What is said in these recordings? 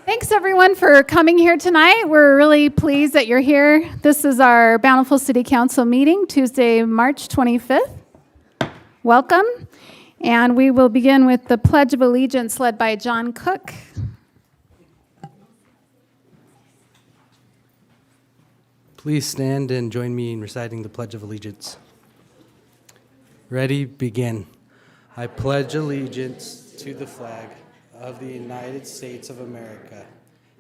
Thanks, everyone, for coming here tonight. We're really pleased that you're here. This is our Bountiful City Council meeting, Tuesday, March 25th. Welcome. And we will begin with the Pledge of Allegiance led by John Cook. Please stand and join me in reciting the Pledge of Allegiance. Ready, begin. I pledge allegiance to the flag of the United States of America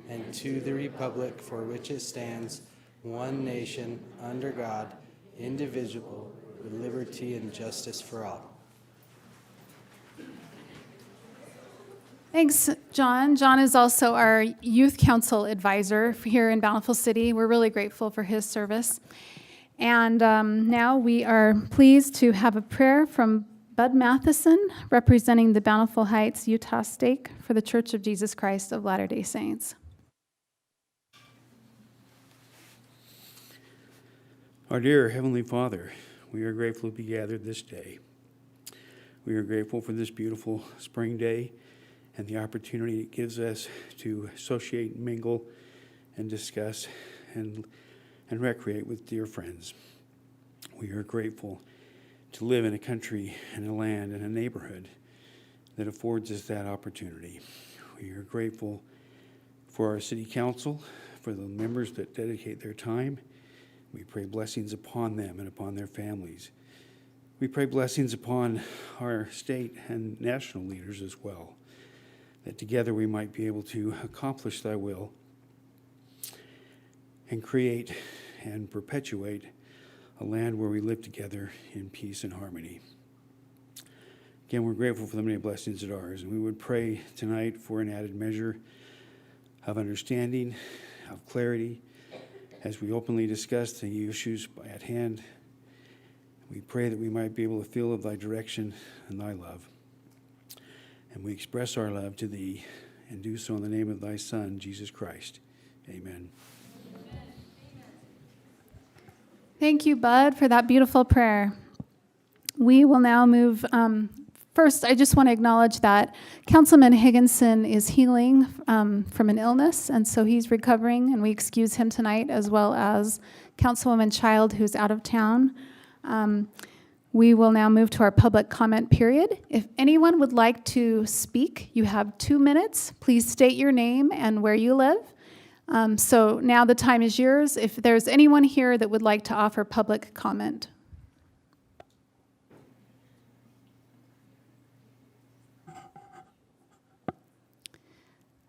and to the republic for which it stands, one nation, under God, indivisible, with liberty and justice for all. Thanks, John. John is also our Youth Council advisor here in Bountiful City. We're really grateful for his service. And now we are pleased to have a prayer from Bud Matheson, representing the Bountiful Heights, Utah stake for the Church of Jesus Christ of Latter-day Saints. Our dear Heavenly Father, we are grateful to be gathered this day. We are grateful for this beautiful spring day and the opportunity it gives us to associate, mingle, and discuss and recreate with dear friends. We are grateful to live in a country and a land and a neighborhood that affords us that opportunity. We are grateful for our city council, for the members that dedicate their time. We pray blessings upon them and upon their families. We pray blessings upon our state and national leaders as well, that together we might be able to accomplish thy will and create and perpetuate a land where we live together in peace and harmony. Again, we're grateful for the many blessings that are ours, and we would pray tonight for an added measure of understanding, of clarity, as we openly discuss the issues at hand. We pray that we might be able to feel of thy direction and thy love. And we express our love to thee and do so in the name of thy Son, Jesus Christ. Amen. Thank you, Bud, for that beautiful prayer. We will now move. First, I just want to acknowledge that Councilman Higginson is healing from an illness, and so he's recovering, and we excuse him tonight, as well as Councilwoman Child, who's out of town. We will now move to our public comment period. If anyone would like to speak, you have 2 minutes. Please state your name and where you live. So now the time is yours. If there's anyone here that would like to offer public comment.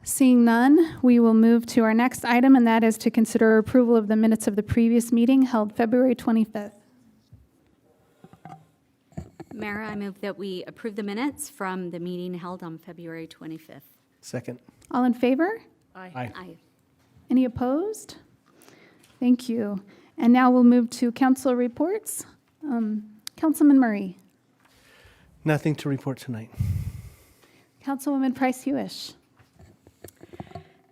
Seeing none, we will move to our next item, and that is to consider approval of the minutes of the previous meeting held February 25th. Mayor, I move that we approve the minutes from the meeting held on February 25th. Second. All in favor? Aye. Aye. Any opposed? Thank you. And now we'll move to council reports. Councilman Murray. Nothing to report tonight. Councilwoman Price-Hewish.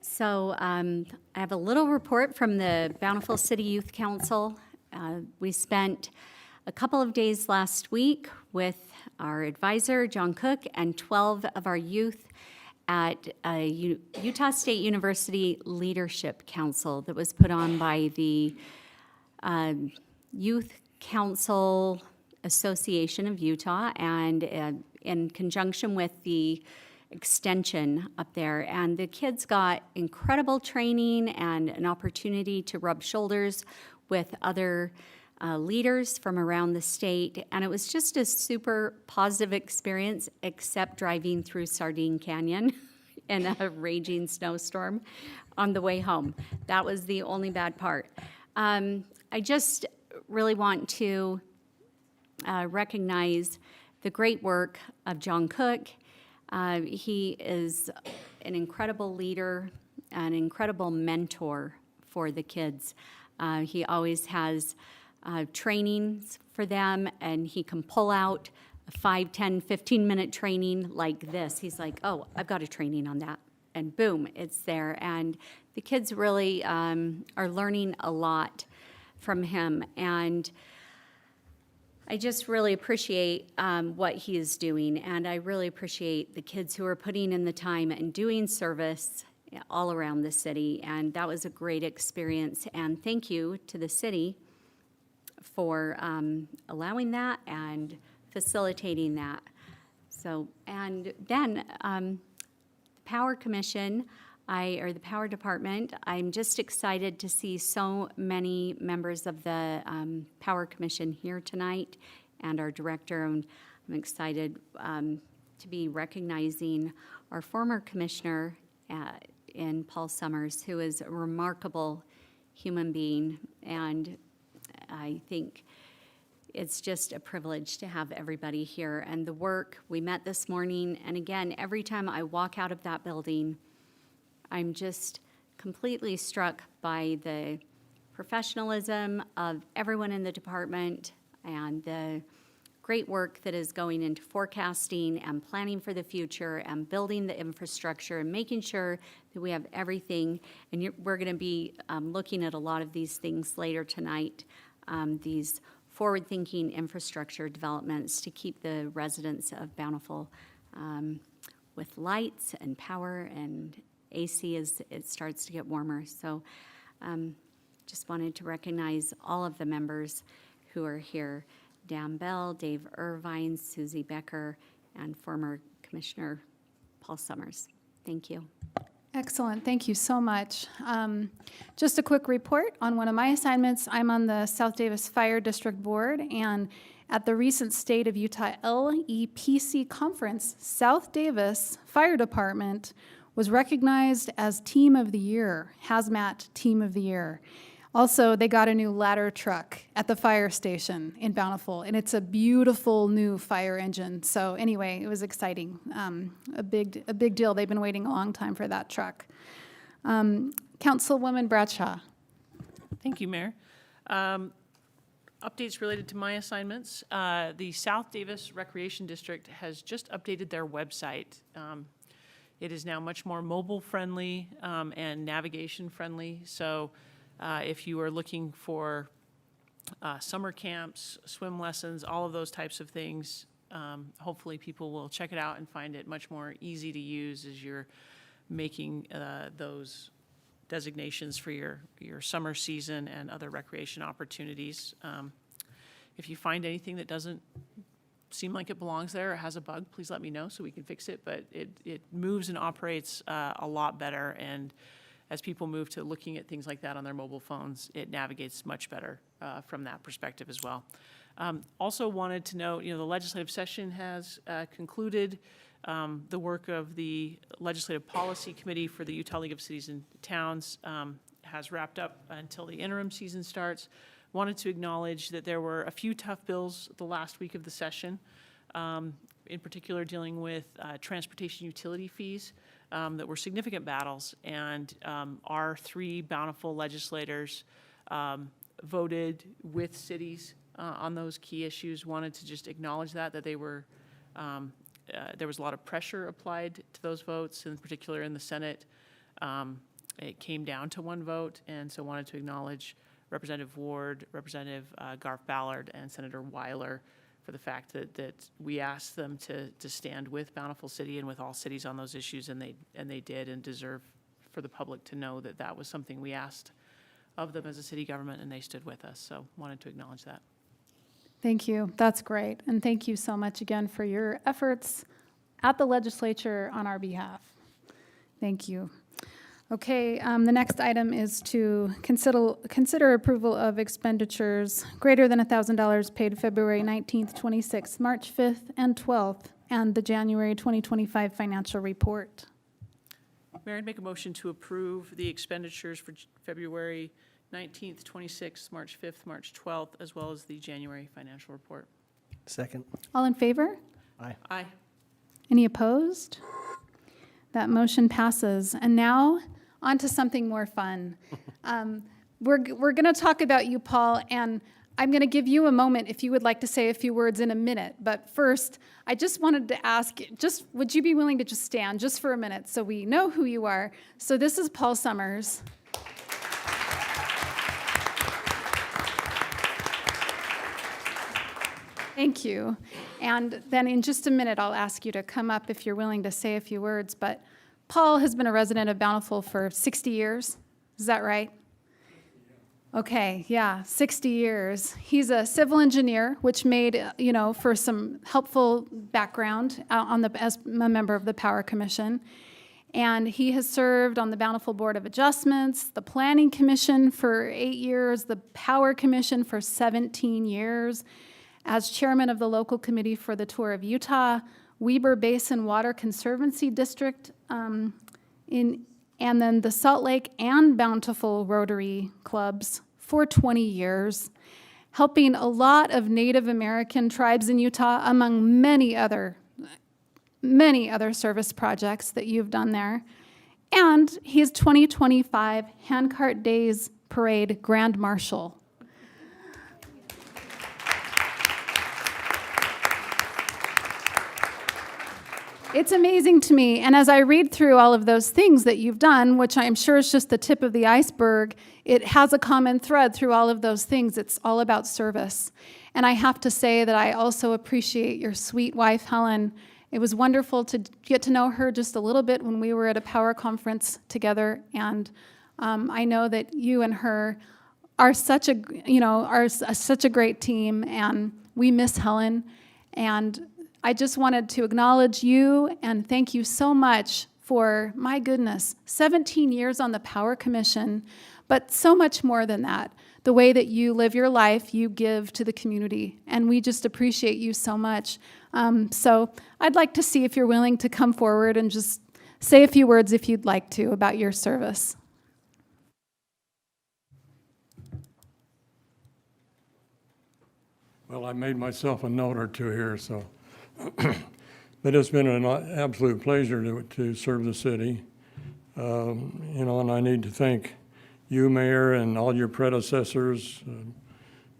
So I have a little report from the Bountiful City Youth Council. We spent a couple of days last week with our advisor, John Cook, and 12 of our youth at a Utah State University Leadership Council that was put on by the Youth Council Association of Utah and in conjunction with the extension up there. And the kids got incredible training and an opportunity to rub shoulders with other leaders from around the state, and it was just a super positive experience, except driving through Sardine Canyon in a raging snowstorm on the way home. That was the only bad part. I just really want to recognize the great work of John Cook. He is an incredible leader, an incredible mentor for the kids. He always has trainings for them, and he can pull out a 5, 10, 15-minute training like this. He's like, oh, I've got a training on that. And boom, it's there. And the kids really are learning a lot from him. And I just really appreciate what he is doing. And I really appreciate the kids who are putting in the time and doing service all around the city, and that was a great experience. And thank you to the city for allowing that and facilitating that. So, and then the Power Commission, or the Power Department, I'm just excited to see so many members of the Power Commission here tonight, and our director. And I'm excited to be recognizing our former commissioner in Paul Summers, who is a remarkable human being, and I think it's just a privilege to have everybody here. And the work, we met this morning, and again, every time I walk out of that building, I'm just completely struck by the professionalism of everyone in the department and the great work that is going into forecasting and planning for the future and building the infrastructure and making sure that we have everything. And we're going to be looking at a lot of these things later tonight, these forward-thinking infrastructure developments to keep the residents of Bountiful with lights and power and AC as it starts to get warmer. So just wanted to recognize all of the members who are here. Dan Bell, Dave Irvine, Susie Becker, and former Commissioner Paul Summers. Thank you. Excellent. Thank you so much. Just a quick report on one of my assignments. I'm on the South Davis Fire District Board, and at the recent State of Utah LEPC conference, South Davis Fire Department was recognized as Team of the Year, Hazmat Team of the Year. Also, they got a new ladder truck at the fire station in Bountiful, and it's a beautiful new fire engine. So anyway, it was exciting, a big deal. They've been waiting a long time for that truck. Councilwoman Bradshaw. Thank you, Mayor. Updates related to my assignments. The South Davis Recreation District has just updated their website. It is now much more mobile-friendly and navigation-friendly. So if you are looking for summer camps, swim lessons, all of those types of things, hopefully people will check it out and find it much more easy to use as you're making those designations for your summer season and other recreation opportunities. If you find anything that doesn't seem like it belongs there or has a bug, please let me know so we can fix it. But it moves and operates a lot better, and as people move to looking at things like that on their mobile phones, it navigates much better from that perspective as well. Also wanted to note, the legislative session has concluded. The work of the Legislative Policy Committee for the Utah League of Cities and Towns has wrapped up until the interim season starts. Wanted to acknowledge that there were a few tough bills the last week of the session, in particular dealing with transportation utility fees that were significant battles, and our three Bountiful legislators voted with cities on those key issues. Wanted to just acknowledge that they were, there was a lot of pressure applied to those votes, in particular in the Senate. It came down to one vote, and so wanted to acknowledge Representative Ward, Representative Garth Ballard, and Senator Weiler for the fact that we asked them to stand with Bountiful City and with all cities on those issues, and they did, and deserve for the public to know that that was something we asked of them as a city government, and they stood with us. So wanted to acknowledge that. Thank you. That's great. And thank you so much again for your efforts at the legislature on our behalf. Thank you. Okay, the next item is to consider approval of expenditures greater than $1,000 paid February 19th, 26th, March 5th, and 12th, and the January 2025 financial report. Mayor, I'd make a motion to approve the expenditures for February 19th, 26th, March 5th, March 12th, as well as the January financial report. Second. All in favor? Aye. Aye. Any opposed? That motion passes. And now, on to something more fun. We're going to talk about you, Paul, and I'm going to give you a moment if you would like to say a few words in a minute. But first, I just wanted to ask, would you be willing to just stand just for a minute so we know who you are? So this is Paul Summers. Thank you. And then in just a minute, I'll ask you to come up if you're willing to say a few words. But Paul has been a resident of Bountiful for 60 years. Is that right? Okay, yeah, 60 years. He's a civil engineer, which made, for some helpful background as a member of the Power Commission. And he has served on the Bountiful Board of Adjustments, the Planning Commission for 8 years, the Power Commission for 17 years, as chairman of the local committee for the Tour of Utah, Weber Basin Water Conservancy District, and then the Salt Lake and Bountiful Rotary Clubs for 20 years, helping a lot of Native American tribes in Utah, among many other service projects that you've done there. And he's 2025 Handcart Days Parade Grand Marshal. It's amazing to me, and as I read through all of those things that you've done, which I'm sure is just the tip of the iceberg, it has a common thread through all of those things. It's all about service. And I have to say that I also appreciate your sweet wife, Helen. It was wonderful to get to know her just a little bit when we were at a power conference together, and I know that you and her are such a great team, and we miss Helen. And I just wanted to acknowledge you and thank you so much for, my goodness, 17 years on the Power Commission, but so much more than that. The way that you live your life, you give to the community, and we just appreciate you so much. So I'd like to see if you're willing to come forward and just say a few words, if you'd like to, about your service. Well, I made myself a note or two here, so. But it's been an absolute pleasure to serve the city. And I need to thank you, Mayor, and all your predecessors,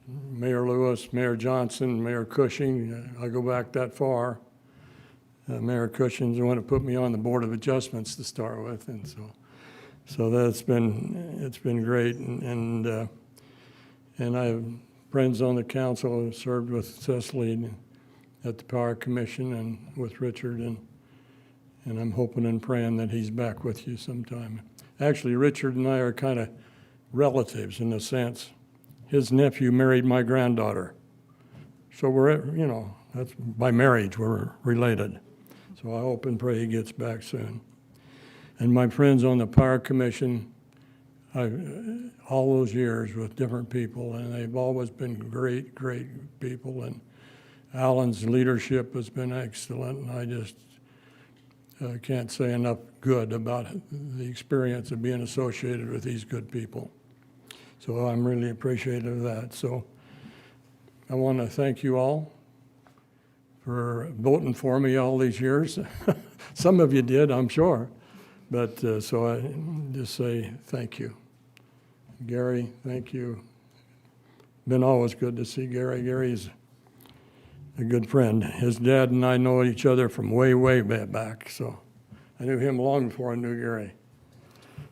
Mayor Lewis, Mayor Johnson, Mayor Cushing. I go back that far. Mayor Cushing's the one who put me on the Board of Adjustments to start with, and so it's been great. And I have friends on the council who served with Cecily at the Power Commission and with Richard, and I'm hoping and praying that he's back with you sometime. Actually, Richard and I are kind of relatives in a sense. His nephew married my granddaughter. So that's by marriage, we're related. So I hope and pray he gets back soon. And my friends on the Power Commission, all those years with different people, and they've always been great, great people. And Alan's leadership has been excellent, and I just can't say enough good about the experience of being associated with these good people. So I'm really appreciative of that. So I want to thank you all for voting for me all these years. Some of you did, I'm sure. But so I just say thank you. Gary, thank you. Been always good to see Gary. Gary's a good friend. His dad and I know each other from way, way back. So I knew him long before I knew Gary.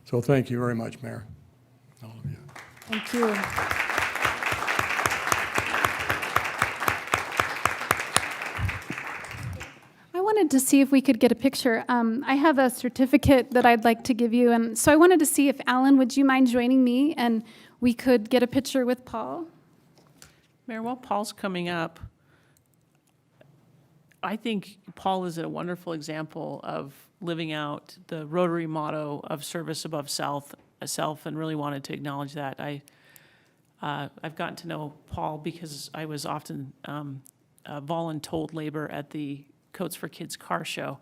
So thank you very much, Mayor. All of you. Thank you. I wanted to see if we could get a picture. I have a certificate that I'd like to give you, and so I wanted to see if, Alan, would you mind joining me and we could get a picture with Paul? Mayor, while Paul's coming up, I think Paul is a wonderful example of living out the Rotary motto of service above self, and really wanted to acknowledge that. I've gotten to know Paul because I was often voluntold labor at the Coats for Kids car show.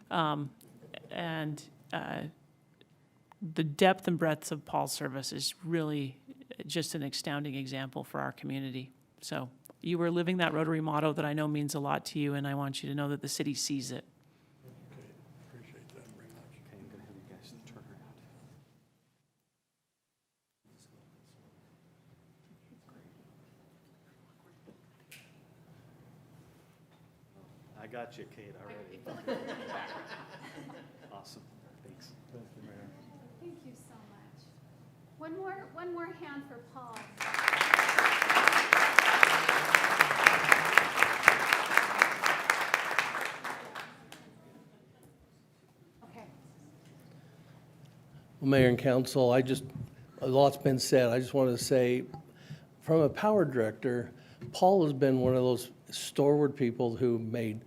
And the depth and breadth of Paul's service is really just an astounding example for our community. So you were living that Rotary motto that I know means a lot to you, and I want you to know that the city sees it. Okay, appreciate that very much. Okay, I'm going to have you guys turn around. I got you, Kate, already. Awesome, thanks. Thank you, Mayor. Thank you so much. One more hand for Paul. Okay. Well, Mayor and Council, a lot's been said. I just wanted to say, from a power director, Paul has been one of those stalwart people who made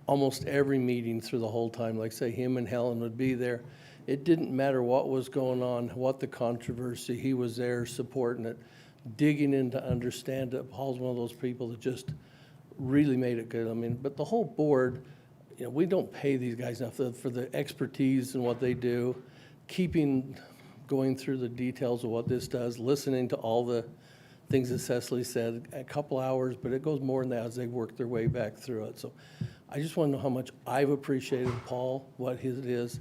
almost every meeting through the whole time. Like say, him and Helen would be there. It didn't matter what was going on, what the controversy, he was there supporting it, digging in to understand it. Paul's one of those people that just really made it good. I mean, but the whole board, you know, we don't pay these guys enough for the expertise and what they do, going through the details of what this does, listening to all the things that Cecily said, a couple hours, but it goes more than that as they work their way back through it. So I just want to know how much I've appreciated Paul, what his it is.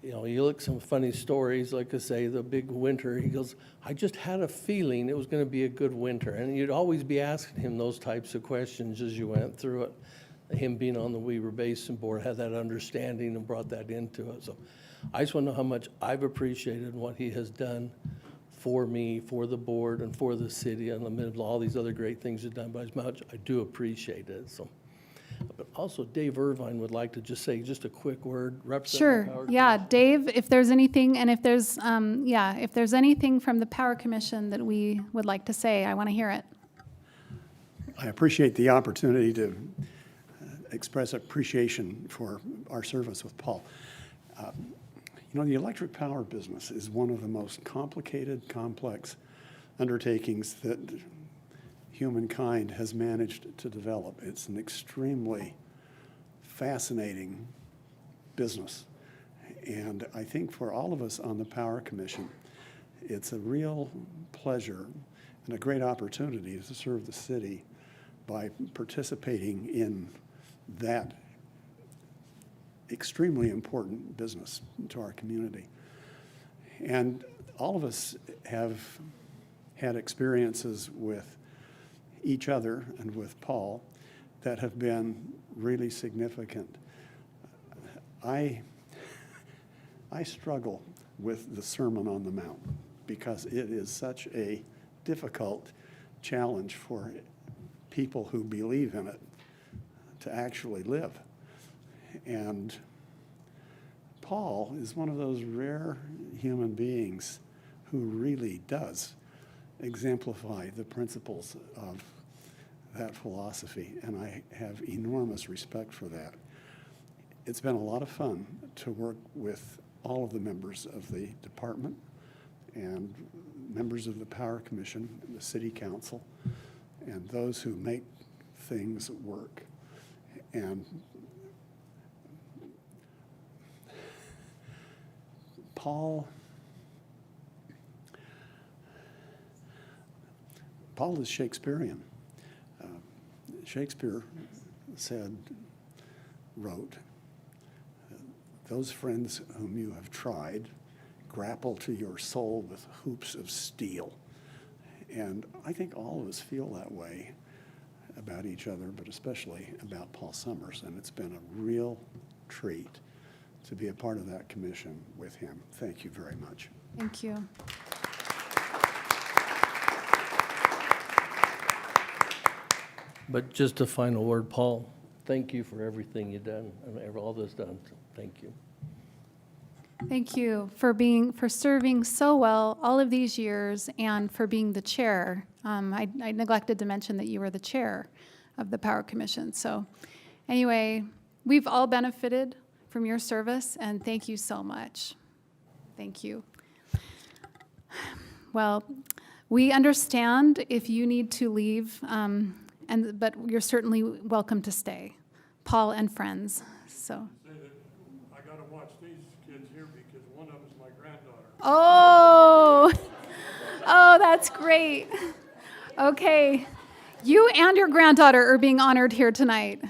You know, you look some funny stories, like I say, the big winter, he goes, I just had a feeling it was going to be a good winter. And you'd always be asking him those types of questions as you went through it. Him being on the Weaver Basin Board had that understanding and brought that into it. So I just want to know how much I've appreciated what he has done for me, for the board, and for the city, and the middle of all these other great things he's done. But as much I do appreciate it. So, but also Dave Irvine would like to just say just a quick word. Sure. Yeah, Dave, if there's anything, and if there's if there's anything from the Power Commission that we would like to say, I want to hear it. I appreciate the opportunity to express appreciation for our service with Paul. You know, the electric power business is one of the most complicated, complex undertakings that humankind has managed to develop. It's an extremely fascinating business. And I think for all of us on the Power Commission, it's a real pleasure and a great opportunity to serve the city by participating in that extremely important business to our community. And all of us have had experiences with each other and with Paul that have been really significant. I struggle with the Sermon on the Mount because it is such a difficult challenge for people who believe in it to actually live. And Paul is one of those rare human beings who really does exemplify the principles of that philosophy, and I have enormous respect for that. It's been a lot of fun to work with all of the members of the department and members of the Power Commission, and the City Council, and those who make things work. And Paul is Shakespearean. Shakespeare wrote, those friends whom you have tried grapple to your soul with hoops of steel. And I think all of us feel that way about each other, but especially about Paul Summers. And it's been a real treat to be a part of that commission with him. Thank you very much. Thank you. But just a final word, Paul, thank you for everything you've done, and all that's done. So thank you. Thank you for serving so well all of these years and for being the chair. I neglected to mention that you were the chair of the Power Commission. So anyway, we've all benefited from your service, and thank you so much. Thank you. Well, we understand if you need to leave, but you're certainly welcome to stay, Paul and friends. So. I got to watch these kids here because one of them is my granddaughter. Oh, that's great. Okay, you and your granddaughter are being honored here tonight.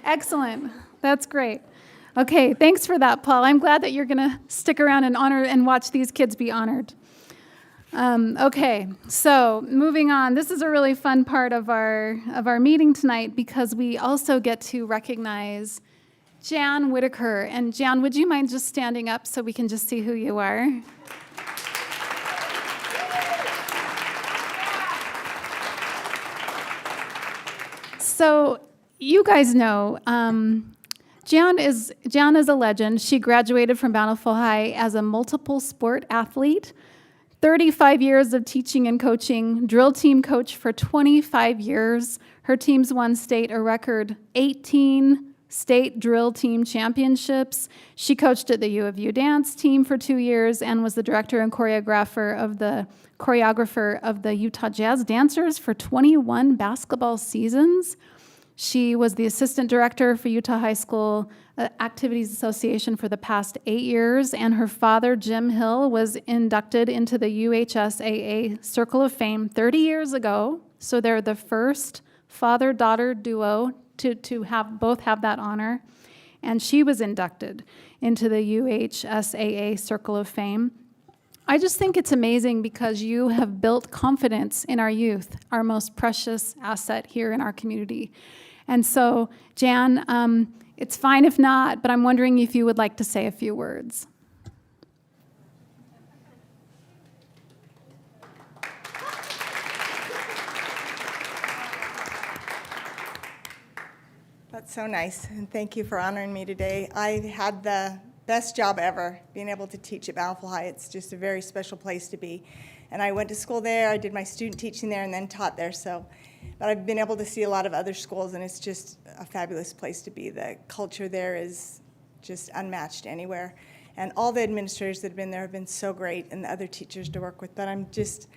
Excellent. That's great. Okay, thanks for that, Paul. I'm glad that you're going to stick around and honor and watch these kids be honored. Okay, so moving on. This is a really fun part of our meeting tonight because we also get to recognize Jan Whitaker. And Jan, would you mind just standing up so we can just see who you are? So you guys know Jan is a legend. She graduated from Bountiful High as a multiple sport athlete, 35 years of teaching and coaching, drill team coach for 25 years. Her teams won a record 18 state drill team championships. She coached at the U of U dance team for 2 years and was the director and choreographer of the Utah Jazz Dancers for 21 basketball seasons. She was the assistant director for Utah High School Activities Association for the past 8 years, and her father, Jim Hill, was inducted into the UHSAA Circle of Fame 30 years ago. So they're the first father-daughter duo to both have that honor. And she was inducted into the UHSAA Circle of Fame. I just think it's amazing because you have built confidence in our youth, our most precious asset here in our community. And so, Jan, it's fine if not, but I'm wondering if you would like to say a few words. That's so nice, and thank you for honoring me today. I had the best job ever, being able to teach at Bountiful High. It's just a very special place to be. And I went to school there, I did my student teaching there, and then taught there. But I've been able to see a lot of other schools, and it's just a fabulous place to be. The culture there is just unmatched anywhere. And all the administrators that have been there have been so great, and the other teachers to work with. But I'm just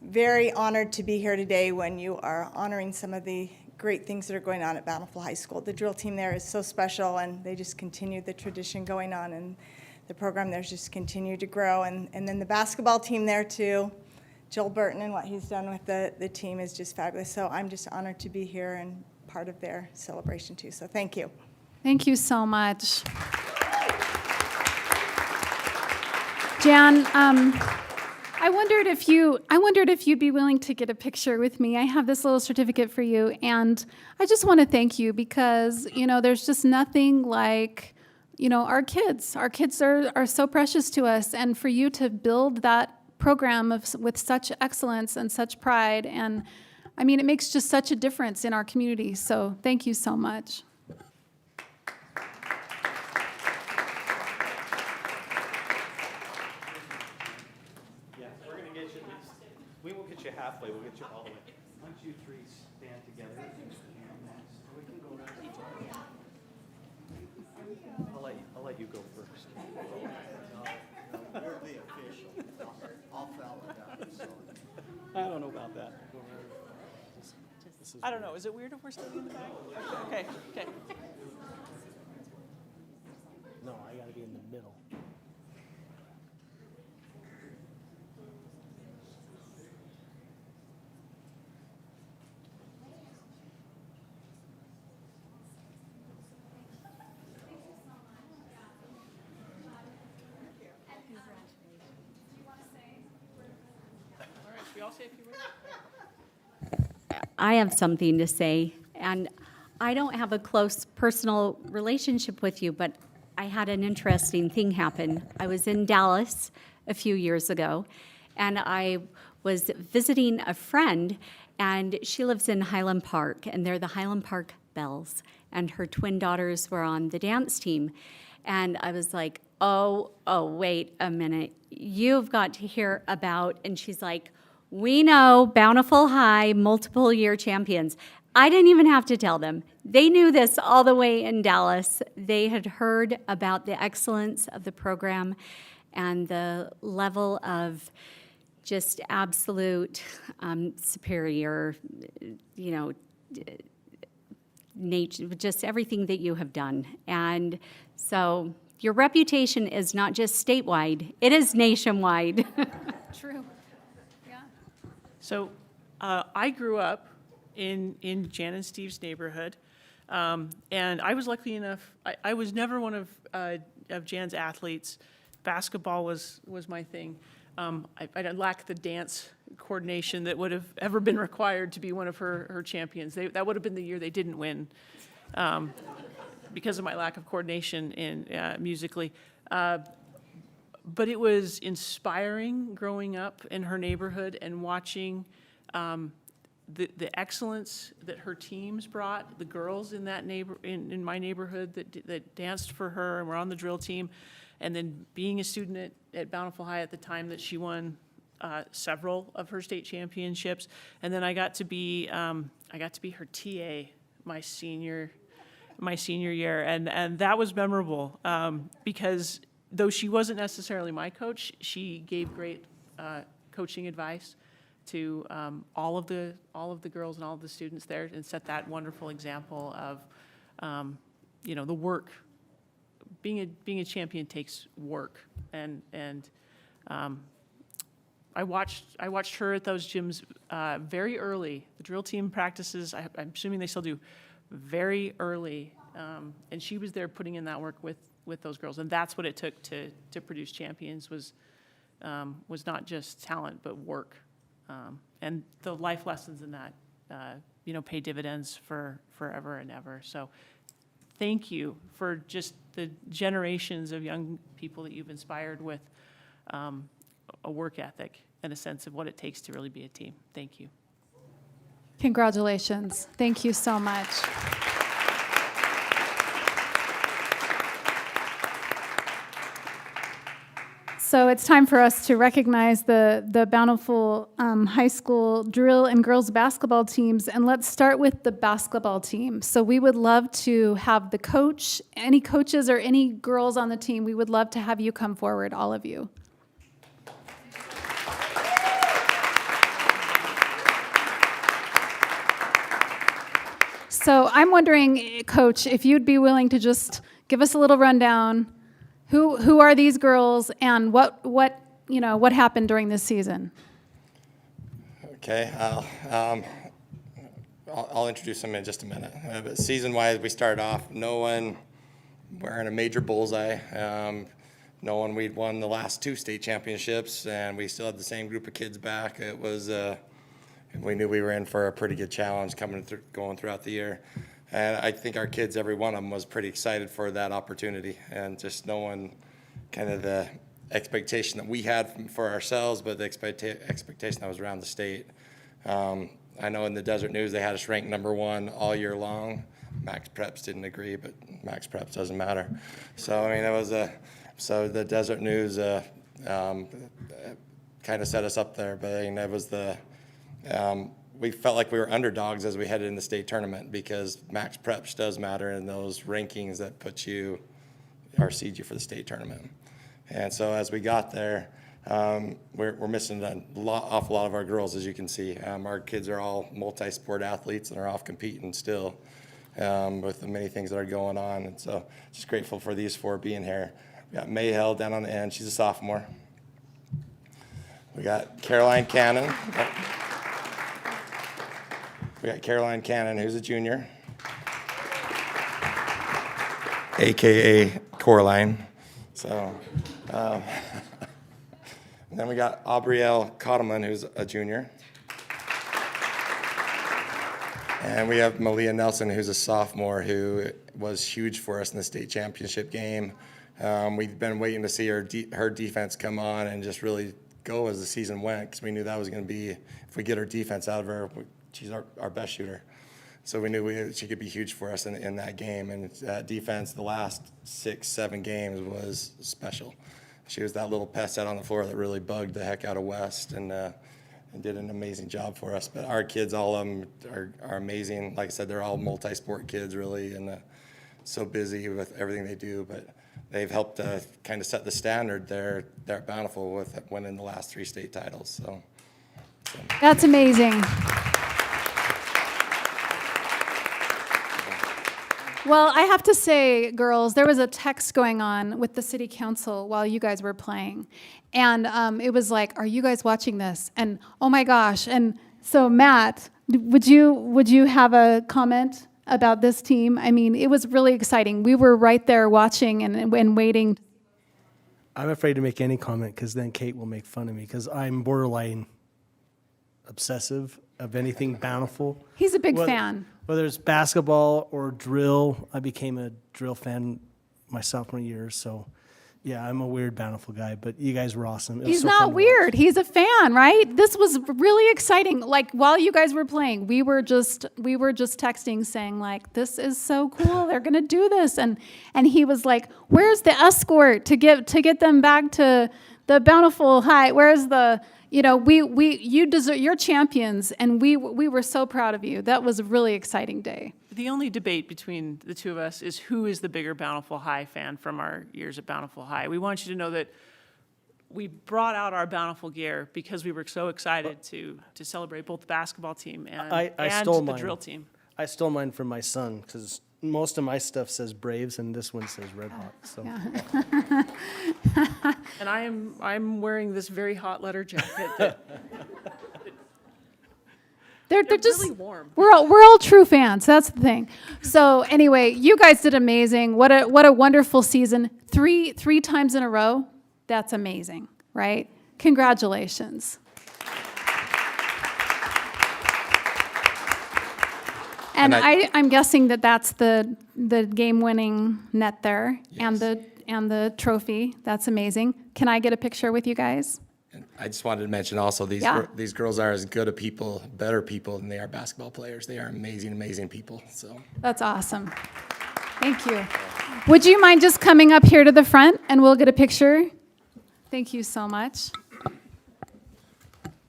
very honored to be here today when you are honoring some of the great things that are going on at Bountiful High School. The drill team there is so special, and they just continue the tradition going on, and the program there's just continued to grow. And then the basketball team there too, Joel Burton and what he's done with the team is just fabulous. So I'm just honored to be here and part of their celebration too. So thank you. Thank you so much. Jan, I wondered if you'd be willing to get a picture with me. I have this little certificate for you, and I just want to thank you because, there's just nothing like, our kids. Our kids are so precious to us, and for you to build that program with such excellence and such pride, and it makes just such a difference in our community. So thank you so much. Yeah, we're gonna get you, we won't get you halfway, we'll get you all the way. Why don't you three stand together? We can go right. I'll let you go first. You're the official. I'll follow that. I don't know about that. I don't know, is it weird if we're standing in the back? Okay. No, I gotta be in the middle. We all say a few words? I have something to say, and I don't have a close personal relationship with you, but I had an interesting thing happen. I was in Dallas a few years ago, and I was visiting a friend, and she lives in Highland Park, and they're the Highland Park Bells, and her twin daughters were on the dance team. And I was like, oh, wait a minute. You've got to hear about, and she's like, we know Bountiful High, multiple year champions. I didn't even have to tell them. They knew this all the way in Dallas. They had heard about the excellence of the program and the level of just absolute superior, nature, just everything that you have done. And so your reputation is not just statewide, it is nationwide. True. Yeah. So I grew up in Jan and Steve's neighborhood, and I was lucky enough, I was never one of Jan's athletes. Basketball was my thing. I lacked the dance coordination that would have ever been required to be one of her champions. That would have been the year they didn't win because of my lack of coordination musically. But it was inspiring growing up in her neighborhood and watching the excellence that her teams brought, the girls in that in my neighborhood that danced for her and were on the drill team, and then being a student at Bountiful High at the time that she won several of her state championships, and then I got to be her TA my senior year, and that was memorable because though she wasn't necessarily my coach, she gave great coaching advice to all of the girls and all of the students there, and set that wonderful example of the work. Being a champion takes work, and I watched her at those gyms very early. The drill team practices, I'm assuming they still do, very early, and she was there putting in that work with those girls, and that's what it took to produce champions. Was not just talent but work, and the life lessons in that pay dividends for forever and ever. So thank you for just the generations of young people that you've inspired with a work ethic and a sense of what it takes to really be a team. Thank you. Congratulations. Thank you so much. So it's time for us to recognize the Bountiful High School drill and girls basketball teams, and let's start with the basketball team. So we would love to have the coach, any coaches or any girls on the team, we would love to have you come forward, all of you. So I'm wondering, Coach, if you'd be willing to just give us a little rundown. Who are these girls, and what happened during this season? Okay, I'll introduce them in just a minute. But season-wise, we started off no one wearing a major bullseye. No one we'd won the last 2 state championships, and we still had the same group of kids back. It was we knew we were in for a pretty good challenge going throughout the year. And I think our kids, every one of them, was pretty excited for that opportunity, and just knowing kind of the expectation that we had for ourselves, but the expectation that was around the state. I know in the Desert News they had us ranked #1 all year long. Max Preps didn't agree, but Max Preps doesn't matter. So I mean, it was so the Desert News kind of set us up there, but I mean, that was the. We felt like we were underdogs as we headed in the state tournament, because max preps does matter in those rankings that put you or seed you for the state tournament. And so as we got there, we're missing an awful lot of our girls, as you can see. Our kids are all multi-sport athletes and are off competing still with the many things that are going on. And so just grateful for these 4 being here. We got Mayhel down on the end. She's a sophomore. We got Caroline Cannon. We got Caroline Cannon, who's a junior, AKA Coraline. So, and then we got Aubrielle Cottelman, who's a junior. And we have Malia Nelson, who's a sophomore, who was huge for us in the state championship game. We've been waiting to see her defense come on and just really go as the season went, because we knew that was going to be, if we get her defense out of her, she's our best shooter. So we knew she could be huge for us in that game. And that defense, the last 6-7 games, was special. She was that little pest out on the floor that really bugged the heck out of West, and did an amazing job for us. But our kids, all of them, are amazing. Like I said, they're all multi-sport kids, really, and so busy with everything they do. But they've helped kind of set the standard there at Bountiful with winning the last 3 state titles. So. That's amazing. Well, I have to say, girls, there was a text going on with the city council while you guys were playing. And it was like, are you guys watching this? And oh my gosh. And so Matt, would you have a comment about this team? I mean, it was really exciting. We were right there watching and waiting. I'm afraid to make any comment because then Kate will make fun of me, because I'm borderline obsessive of anything Bountiful. He's a big fan. Whether it's basketball or drill, I became a drill fan my sophomore year. So Yeah, I'm a weird Bountiful guy, but you guys were awesome. It was He's so fun not to watch. weird. He's a fan, right? This was really exciting. Like while you guys were playing, we were just texting saying like, "This is so cool. They're gonna do this." And he was like, "Where's the escort to get them back to the Bountiful High? Where's the you deserve, you're champions." And we were so proud of you. That was a really exciting day. The only debate between the two of us is who is the bigger Bountiful High fan from our years at Bountiful High. We want you to know that we brought out our Bountiful gear because we were so excited to celebrate both the basketball team and stole the mine. drill team. I stole mine from my son because most of my stuff says Braves and this one says Red Hawk. So And I'm wearing this very hot leather jacket that They're they're just really warm. We're all true fans. That's the thing. So anyway, you guys did amazing. What a wonderful season. Three times in a row. That's amazing, right? Congratulations. And And I'm guessing that's the game-winning net there, and the trophy. That's amazing. Can I get a picture with you guys? I just wanted to mention also, Yeah. these girls are as good a people, better people than they are basketball players. They are amazing, amazing people, so. That's awesome. Thank you. Would you mind just coming up here to the front and we'll get a picture? Thank you so much.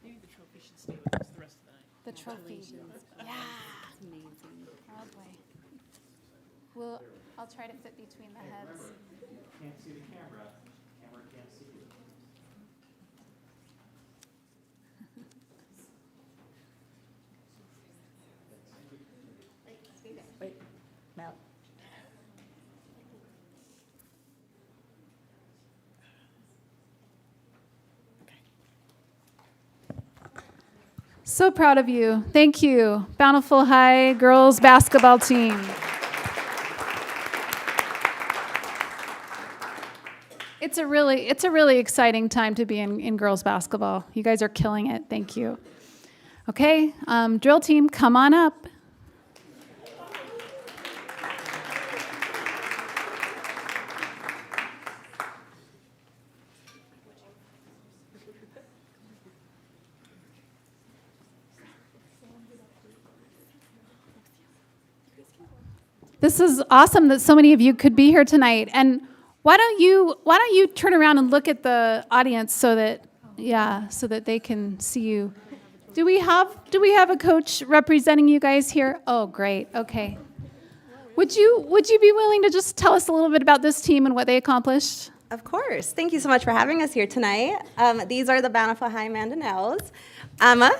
Maybe the trophy should stay with us the rest of the night. The trophy. Yeah. Oh boy. I'll try to fit between the heads. Can't see the camera. Camera can't see you. So proud of you. Thank you. Bountiful High girls basketball team. It's a really exciting time to be in girls basketball. You guys are killing it. Thank you. Okay, drill team, come on up. This is awesome that so many of you could be here tonight. And why don't you turn around and look at the audience so that they can see you. Do we have a coach representing you guys here? Oh, great. Okay. Would you be willing to just tell us a little bit about this team and what they accomplished? Of course. Thank you so much for having us here tonight. These are the Bountiful High Mandanelles. Emma.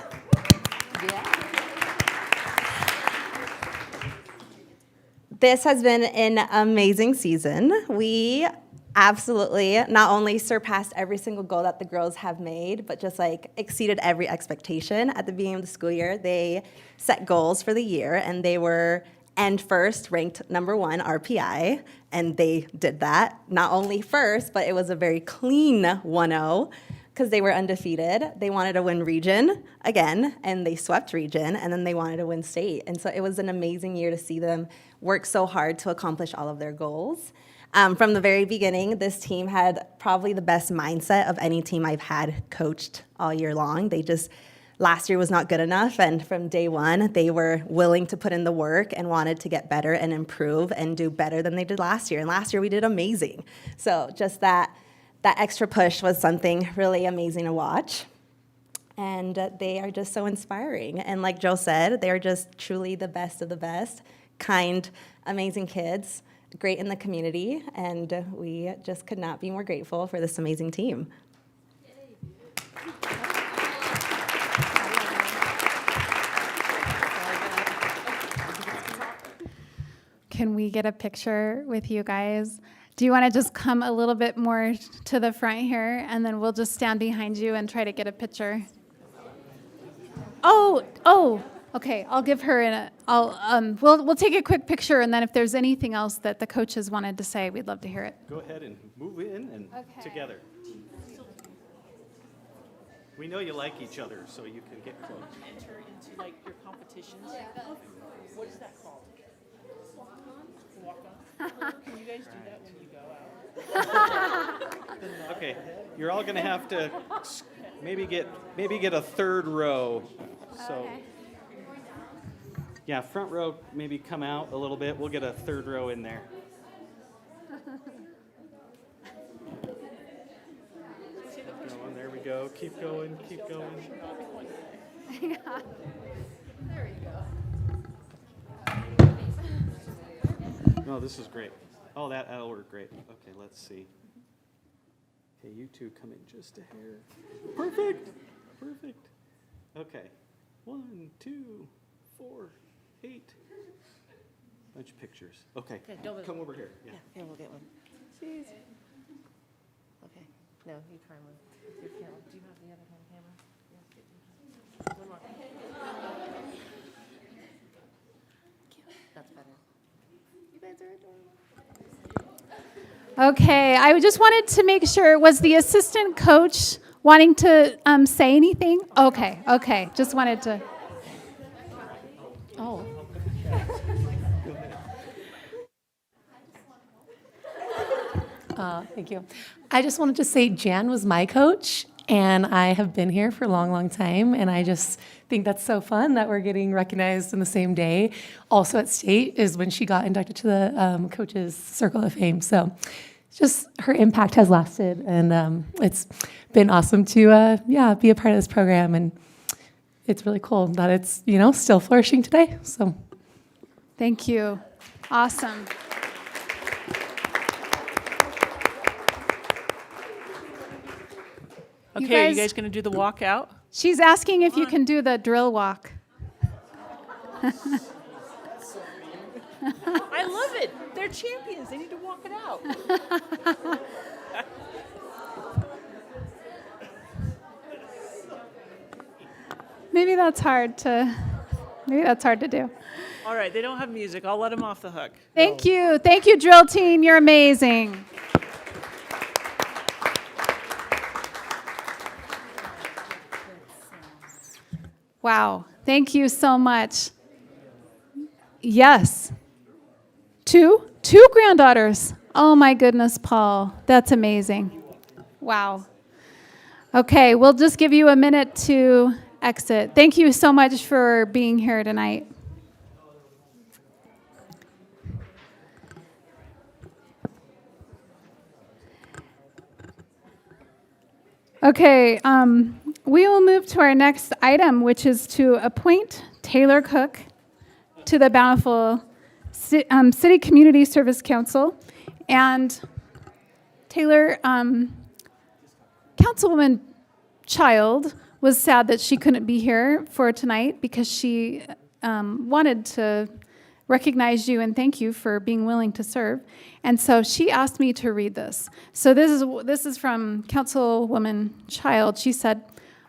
This has been an amazing season. We absolutely not only surpassed every single goal that the girls have made, but just like exceeded every expectation. At the beginning of the school year, they set goals for the year, and they were end first, ranked #1 RPI, and they did that. Not only first, but it was a very clean 1-0 because they were undefeated. They wanted to win region again, and they swept region, and then they wanted to win state. And so it was an amazing year to see them work so hard to accomplish all of their goals. From the very beginning, this team had probably the best mindset of any team I've had coached all year long. Last year was not good enough, and from day one, they were willing to put in the work and wanted to get better and improve and do better than they did last year. And last year, we did amazing. So just that extra push was something really amazing to watch. And they are just so inspiring. And like Joe said, they're just truly the best of the best, kind, amazing kids, great in the community, and we just could not be more grateful for this amazing team. Can we get a picture with you guys? Do you want to just come a little bit more to the front here, and then we'll just stand behind you and try to get a picture? Oh, okay. I'll give her we'll take a quick picture, and then if there's anything else that the coaches wanted to say, we'd love to hear it. Go ahead and move in and together. We know you like each other, so you can get close. Enter into like your competitions. What is that called? Walk on. Can you guys do that when you go out? Okay, you're all gonna have to maybe get a third row. So, yeah, front row, maybe come out a little bit. We'll get a third row in there. Going, there we go. Keep going, keep going. No, this is great. Oh, that'll work great. Okay, let's see. Okay, you two come in just a hair. Perfect. Perfect. Okay. 1, 2, 4, 8. Bunch of pictures. Okay. Come over here. Yeah. Yeah, we'll get one. Jeez. Okay. No, you try one. Your camera. Do you have the other kind of camera? Yes. One more. That's better. You guys are adorable. Okay, I just wanted to make sure, was the assistant coach wanting to say anything? Okay, just wanted to. Oh. Thank you. I just wanted to say Jan was my coach, and I have been here for a long, long time, and I just think that's so fun that we're getting recognized in the same day. Also at state is when she got inducted to the Coaches Circle of Fame. So just her impact has lasted, and it's been awesome to be a part of this program, and it's really cool that it's still flourishing today. So Thank you. Awesome. Okay, are you guys going to do the walkout? She's asking if you can do the drill walk. I love it. They're champions. They need to walk it out. Maybe that's hard to do. All right, they don't have music. I'll let them off the hook. Thank you, drill team. You're amazing. Wow, thank you so much. Yes. Two granddaughters. Oh my goodness, Paul. That's amazing. Wow. Okay, we'll just give you a minute to exit. Thank you so much for being here tonight. Okay, we will move to our next item, which is to appoint Taylor Cook to the Bountiful City Community Service Council. And Taylor, Councilwoman Child was sad that she couldn't be here for tonight because she wanted to recognize you and thank you for being willing to serve. And so she asked me to read this. So this is from Councilwoman Child. She said,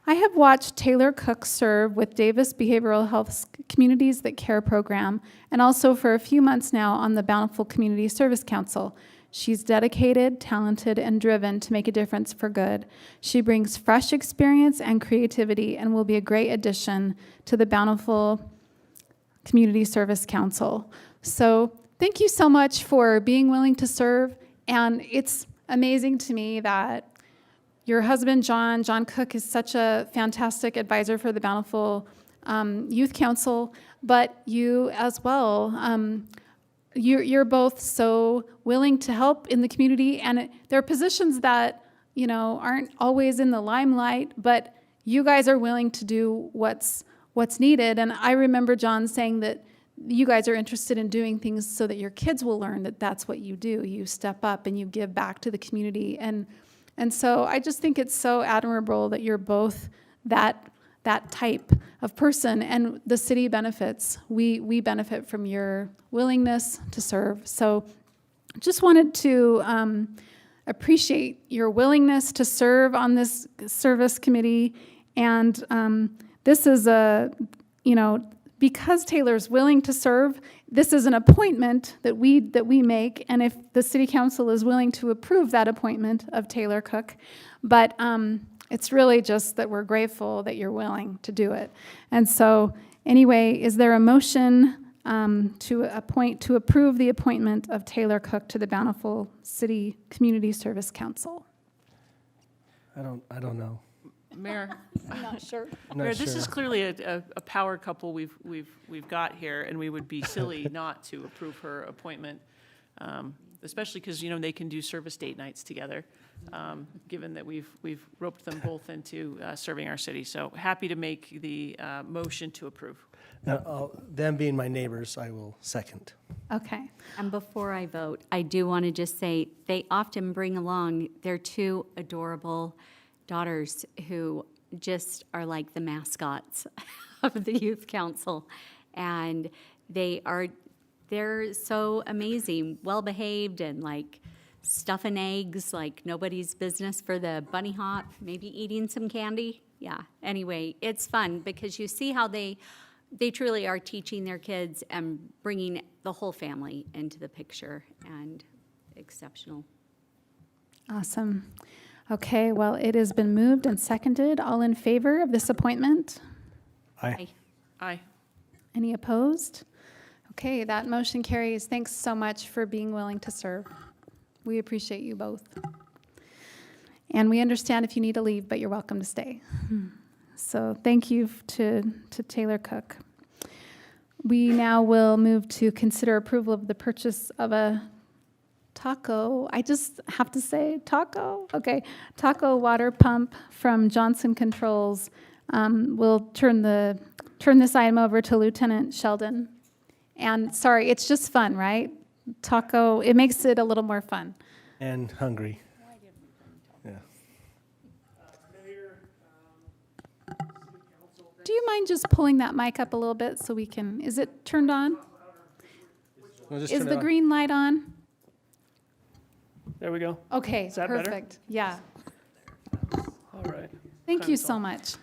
I have watched Taylor Cook serve with Davis Behavioral Health's Communities That Care program and also for a few months now on the Bountiful Community Service Council. She's dedicated, talented, and driven to make a difference for good. She brings fresh experience and creativity and will be a great addition to the Bountiful Community Service Council. So thank you so much for being willing to serve. And it's amazing to me that your husband, John Cook, is such a fantastic advisor for the Bountiful Youth Council, but you as well, you're both so willing to help in the community, and there are positions that aren't always in the limelight, but you guys are willing to do what's needed. And I remember John saying that you guys are interested in doing things so that your kids will learn that that's what you do. You step up and you give back to the community, and so I just think it's so admirable that you're both that type of person, and the city benefits. We benefit from your willingness to serve. So just wanted to appreciate your willingness to serve on this service committee. And this is because Taylor's willing to serve, this is an appointment that we make, and if the city council is willing to approve that appointment of Taylor Cook, but it's really just that we're grateful that you're willing to do it. And so anyway, is there a motion to approve the appointment of Taylor Cook to the Bountiful City Community Service Council. I don't know. Mayor, I'm not sure. I'm Mayor, not this sure. is clearly a power couple we've got here, and we would be silly not to approve her appointment, especially because, you know, they can do service date nights together, given that we've roped them both into serving our city. So happy to make the motion to approve. Now, them being my neighbors, I will second. Okay. And before I vote, I do want to just say, they often bring along their two adorable daughters who just are like the mascots of the youth council. And they're so amazing, well-behaved, and like stuffing eggs like nobody's business for the bunny hop, maybe eating some candy. Yeah, anyway, it's fun because you see how they truly are teaching their kids and bringing the whole family into the picture, and exceptional. Awesome. Okay, well, it has been moved and seconded. All in favor of this appointment? Aye. Aye. Any opposed? Okay, that motion carries. Thanks so much for being willing to serve. We appreciate you both. And we understand if you need to leave, but you're welcome to stay. So thank you to Taylor Cook. We now will move to consider approval of the purchase of a taco. I just have to say taco. Okay, taco water pump from Johnson Controls. We'll turn this item over to Lieutenant Sheldon. And sorry, it's just fun, right? Taco, it makes it a little more fun. And hungry. Yeah. Do you mind just pulling that mic up a little bit so we can, is it turned on? We'll just Is turn it the on. green light on? There we go. Okay, Is that better? perfect. Yeah. All right. Thank you so much.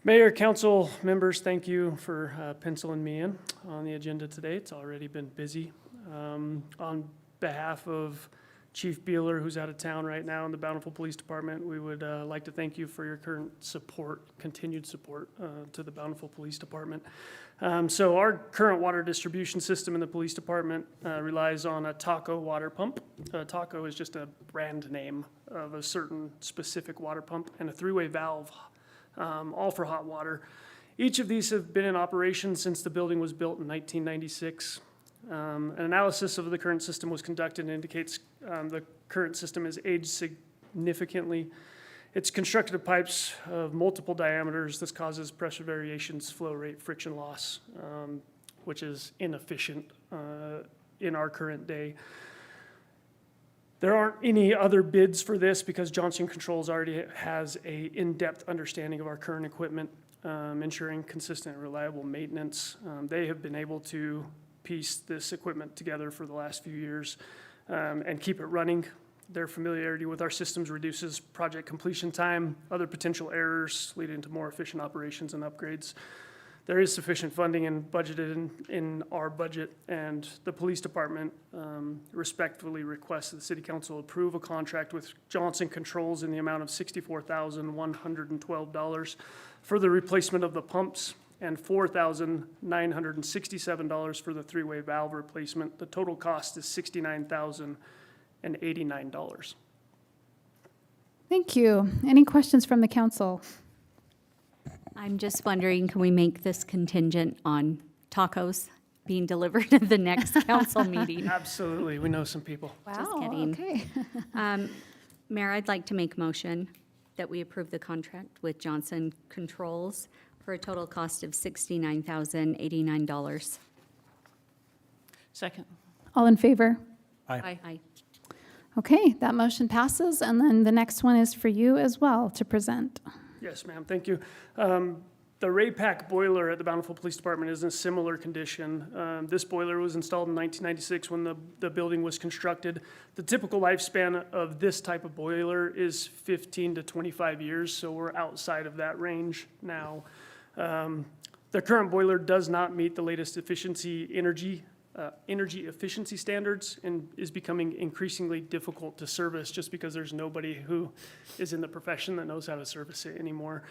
Mayor, council members, thank you for penciling me in on the agenda today. It's already been busy. On behalf of Chief Beeler, who's out of town right now in the Bountiful Police Department, we would like to thank you for your current support, continued support to the Bountiful Police Department. So our current water distribution system in the police department relies on a Taco water pump. Taco is just a brand name of a certain specific water pump, and a three-way valve, all for hot water. Each of these have been in operation since the building was built in 1996. An analysis of the current system was conducted and indicates the current system is aged significantly. It's constructed of pipes of multiple diameters. This causes pressure variations, flow rate, friction loss, which is inefficient in our current day. There aren't any other bids for this because Johnson Controls already has an in-depth understanding of our current equipment, ensuring consistent and reliable maintenance. They have been able to piece this equipment together for the last few years and keep it running. Their familiarity with our systems reduces project completion time, other potential errors leading to more efficient operations and upgrades. There is sufficient funding and budgeted in our budget, and the police department respectfully requests that the city council approve a contract with Johnson Controls in the amount of $64,112 for the replacement of the pumps and $4,967 for the three-way valve replacement. The total cost is $69,089. Thank you. Any questions from the council? I'm just wondering, can we make this contingent on tacos being delivered at the next council meeting? Absolutely, we know some people. Just Wow, kidding. okay. Mayor, I'd like to make a motion that we approve the contract with Johnson Controls for a total cost of $69,089. Second. All in favor? Aye. Aye. Okay, that motion passes, and then the next one is for you as well to present. Yes, ma'am, thank you. The Raypack boiler at the Bountiful Police Department is in a similar condition. This boiler was installed in 1996 when the building was constructed. The typical lifespan of this type of boiler is 15 to 25 years, so we're outside of that range now. The current boiler does not meet the latest energy efficiency standards and is becoming increasingly difficult to service just because there's nobody who is in the profession that knows how to service it anymore.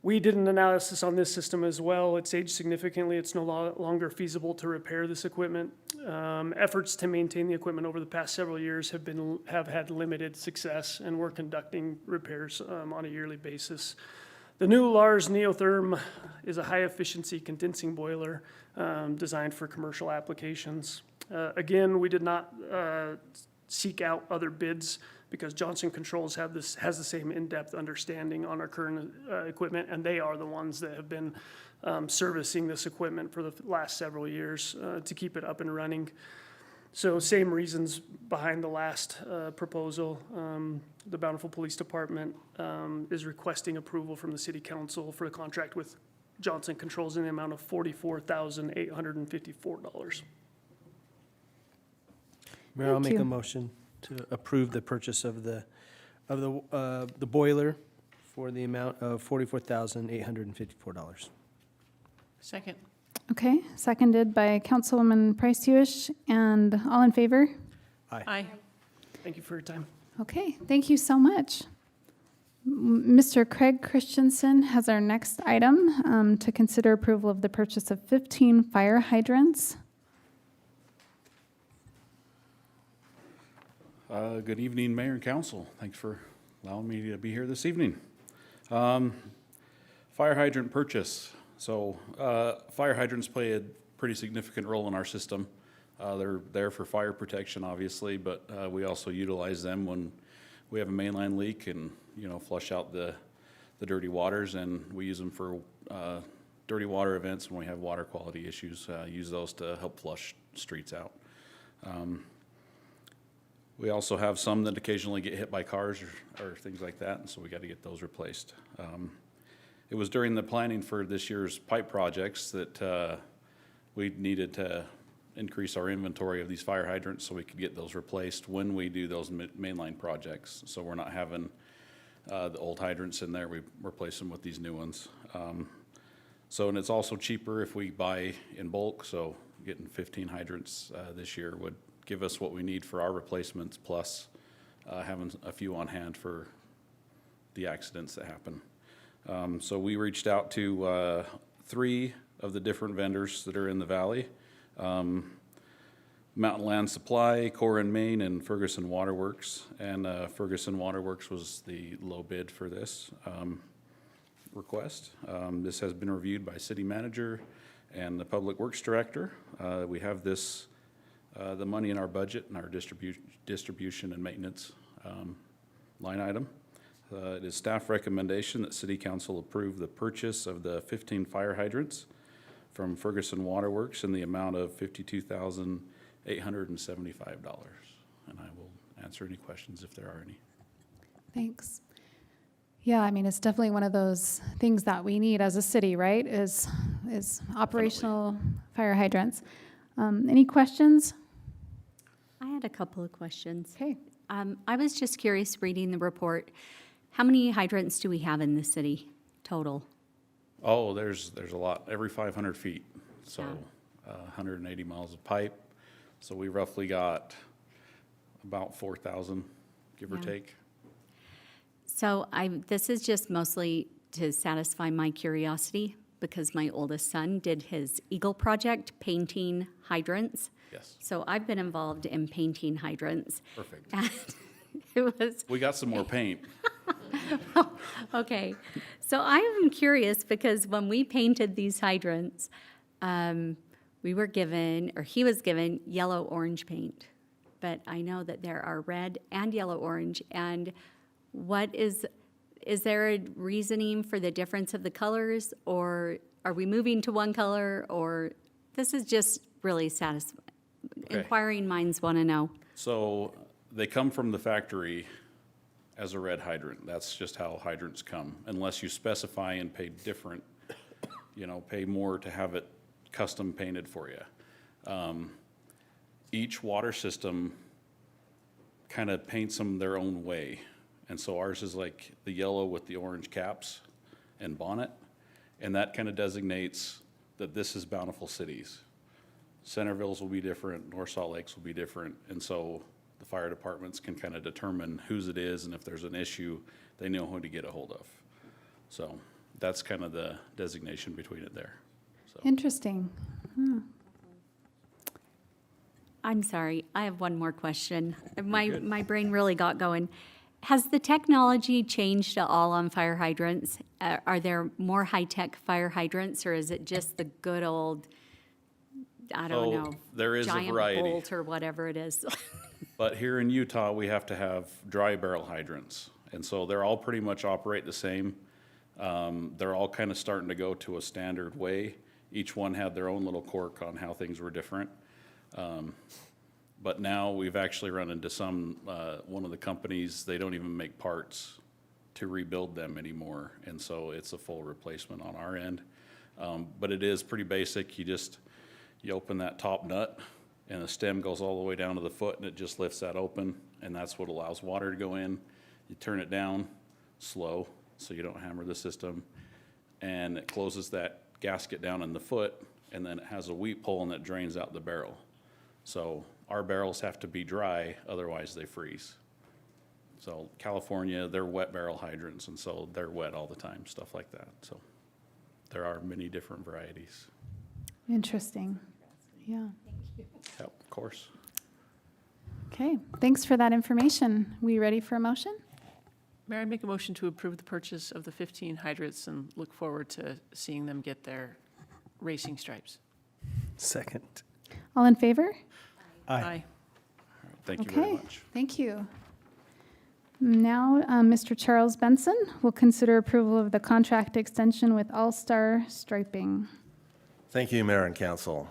We did an analysis on this system as well. It's aged significantly. It's no longer feasible to repair this equipment. Efforts to maintain the equipment over the past several years have had limited success, and we're conducting repairs on a yearly basis. The new Lars Neotherm is a high-efficiency condensing boiler designed for commercial applications. Again, we did not seek out other bids because Johnson Controls has the same in-depth understanding on our current equipment, and they are the ones that have been servicing this equipment for the last several years to keep it up and running. So same reasons behind the last proposal. The Bountiful Police Department is requesting approval from the City Council for the contract with Johnson Controls in the amount of $44,854. Mayor, I'll Thank make you. a motion to approve the purchase of the boiler for the amount of $44,854. Second. Okay, seconded by Councilwoman Price-Hewish, and all in favor? Aye. Thank you for your time. Okay, thank you so much. Mr. Craig Christensen has our next item to consider approval of the purchase of 15 fire hydrants. Good evening, Mayor and Council. Thanks for allowing me to be here this evening. Fire hydrant purchase. So fire hydrants play a pretty significant role in our system. They're there for fire protection, obviously, but we also utilize them when we have a mainline leak and, flush out the dirty waters, and we use them for dirty water events when we have water quality issues. Use those to help flush streets out. We also have some that occasionally get hit by cars or things like that, and so we got to get those replaced. It was during the planning for this year's pipe projects that we needed to increase our inventory of these fire hydrants so we could get those replaced when we do those mainline projects. So we're not having the old hydrants in there, we replace them with these new ones. And it's also cheaper if we buy in bulk, so getting 15 hydrants this year would give us what we need for our replacements, plus having a few on hand for the accidents that happen. So we reached out to 3 of the different vendors that are in the valley. Mountain Land Supply, Core and Main, and Ferguson Waterworks. And Ferguson Waterworks was the low bid for this request. This has been reviewed by City Manager and the Public Works Director. We have this, the money in our budget and our distribution and maintenance line item. It is staff recommendation that City Council approve the purchase of the 15 fire hydrants from Ferguson Waterworks in the amount of $52,875. And I will answer any questions if there are any. Thanks. Yeah, I mean, it's definitely one of those things that we need as a city, right? Is operational fire hydrants. Any questions? I had a couple of questions. Okay. I was just curious, reading the report, how many hydrants do we have in the city total? Oh, there's a lot, every 500 feet. So 180 miles of pipe. So we roughly got about 4,000, give or take. So this is just mostly to satisfy my curiosity because my oldest son did his Eagle project painting hydrants. Yes. So I've been involved in painting hydrants. Perfect. And it was We got some more paint. okay. So I am curious because when we painted these hydrants, we were given, or he was given, yellow-orange paint. But I know that there are red and yellow-orange. And is there a reasoning for the difference of the colors? Or are we moving to one color? Or this is just really satisfying. Okay. Inquiring minds want to know. So they come from the factory as a red hydrant. That's just how hydrants come, unless you specify and pay different, pay more to have it custom painted for you. Each water system kind of paints them their own way. And so ours is like the yellow with the orange caps and bonnet. And that kind of designates that this is Bountiful Cities. Centerville's will be different, North Salt Lake's will be different. And so the fire departments can kind of determine whose it is, and if there's an issue, they know who to get a hold of. So that's kind of the designation between it there. So, Interesting. Hmm. I'm sorry, I have one more question. My brain really got going. Has the technology changed at all on fire hydrants? Are there more high-tech fire hydrants, or is it just the good old, I don't So, know, there is a giant variety. bolt or whatever it is? But here in Utah, we have to have dry barrel hydrants. And so they're all pretty much operate the same. They're all kind of starting to go to a standard way. Each one had their own little quirk on how things were different. But now we've actually run into one of the companies, they don't even make parts to rebuild them anymore. And so it's a full replacement on our end. But it is pretty basic. You open that top nut and the stem goes all the way down to the foot and it just lifts that open. And that's what allows water to go in. You turn it down slow so you don't hammer the system. And it closes that gasket down in the foot, and then it has a weep hole and it drains out the barrel. So our barrels have to be dry, otherwise they freeze. So California, they're wet barrel hydrants, and so they're wet all the time, stuff like that. So there are many different varieties. Interesting. Yeah. Yep, of course. Okay, thanks for that information. We ready for a motion? Mayor, I'd make a motion to approve the purchase of the 15 hydrants and look forward to seeing them get their racing stripes. Second. All in favor? Aye. Thank you very Okay, much. thank you. Now, Mr. Charles Benson will consider approval of the contract extension with All-Star Striping. Thank you, Mayor and Council.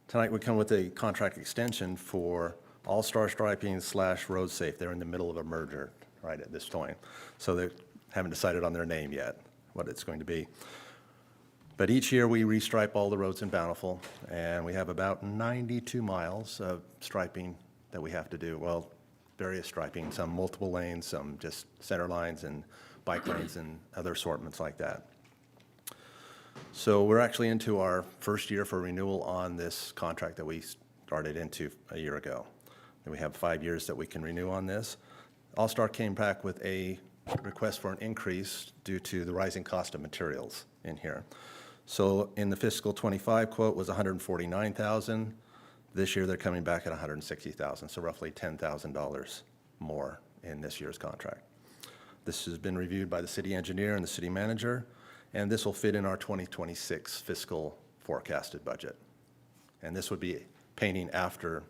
Tonight we come with a contract extension for All-Star Striping / Road Safe. They're in the middle of a merger right at this point. So they haven't decided on their name yet, what it's going to be. But each year we restripe all the roads in Bountiful, and we have about 92 miles of striping that we have to do. Well, various striping, some multiple lanes, some just center lines and bike lanes and other assortments like that. So we're actually into our first year for renewal on this contract that we started into a year ago. And we have 5 years that we can renew on this. All-Star came back with a request for an increase due to the rising cost of materials in here. So in the fiscal 25 quote was $149,000. This year they're coming back at $160,000, so roughly $10,000 more in this year's contract. This has been reviewed by the city engineer and the city manager, and this will fit in our 2026 fiscal forecasted budget. And this would be painting after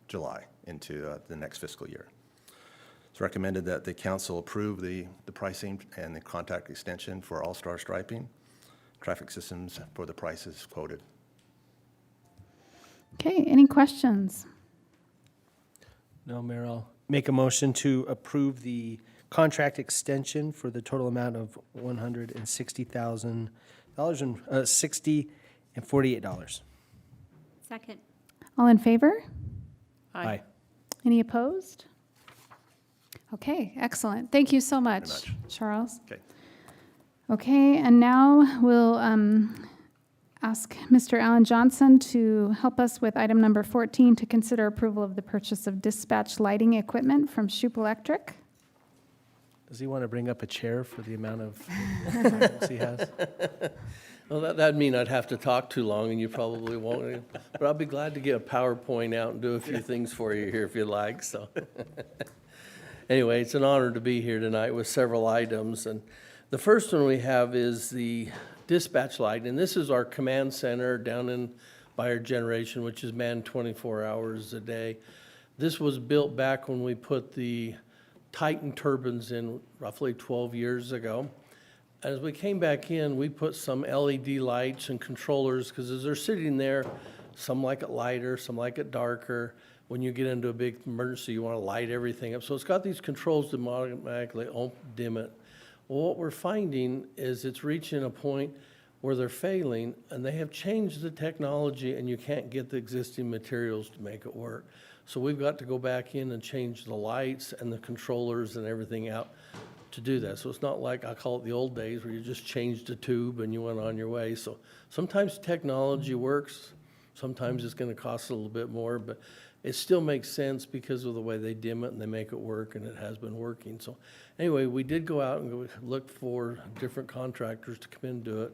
July into the next fiscal year. It's recommended that the council approve the pricing and the contract extension for All-Star Striping. Traffic systems for the prices quoted. Okay, any questions? No, Mayor, I'll make a motion to approve the contract extension for the total amount of $160,060.48. Second. All in favor? Aye. Any opposed? Okay, excellent. Thank you so much, Charles. Okay. Okay, and now we'll ask Mr. Alan Johnson to help us with item number 14 to consider approval of the purchase of dispatch lighting equipment from Shoup Electric. Does he want to bring up a chair for the amount of fireworks he has? Well, that'd mean I'd have to talk too long, and you probably won't. But I'll be glad to get a PowerPoint out and do a few things for you here if you'd like, so. Anyway, it's an honor to be here tonight with several items. And the first one we have is the dispatch light, and this is our command center down by our generation, which is manned 24 hours a day. This was built back when we put the Titan turbines in roughly 12 years ago. As we came back in, we put some LED lights and controllers, because as they're sitting there, some like it lighter, some like it darker. When you get into a big emergency, you want to light everything up. So it's got these controls that automatically dim it. Well, what we're finding is it's reaching a point where they're failing, and they have changed the technology, and you can't get the existing materials to make it work. So we've got to go back in and change the lights and the controllers and everything out to do that. So it's not like, I call it the old days, where you just changed a tube and you went on your way. So sometimes technology works, sometimes it's going to cost a little bit more, but it still makes sense because of the way they dim it and they make it work, and it has been working. So anyway, we did go out and look for different contractors to come in and do it.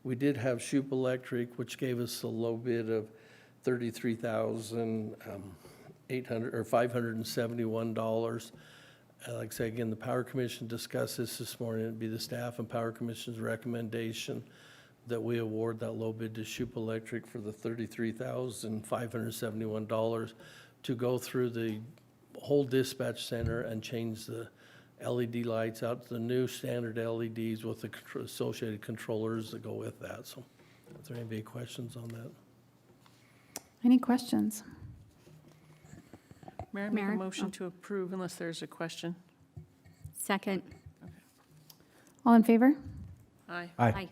We did have Shoup Electric, which gave us a low bid of $33,571. Like I say, again, the Power Commission discussed this morning. It'd be the staff and Power Commission's recommendation that we award that low bid to Shoup Electric for the $33,571 to go through the whole dispatch center and change the LED lights out to the new standard LEDs with the associated controllers that go with that. So, is there any questions on that? Any questions? Mayor, I make a Mayor? motion to approve unless there's a question. Second. All in favor? Aye. Aye.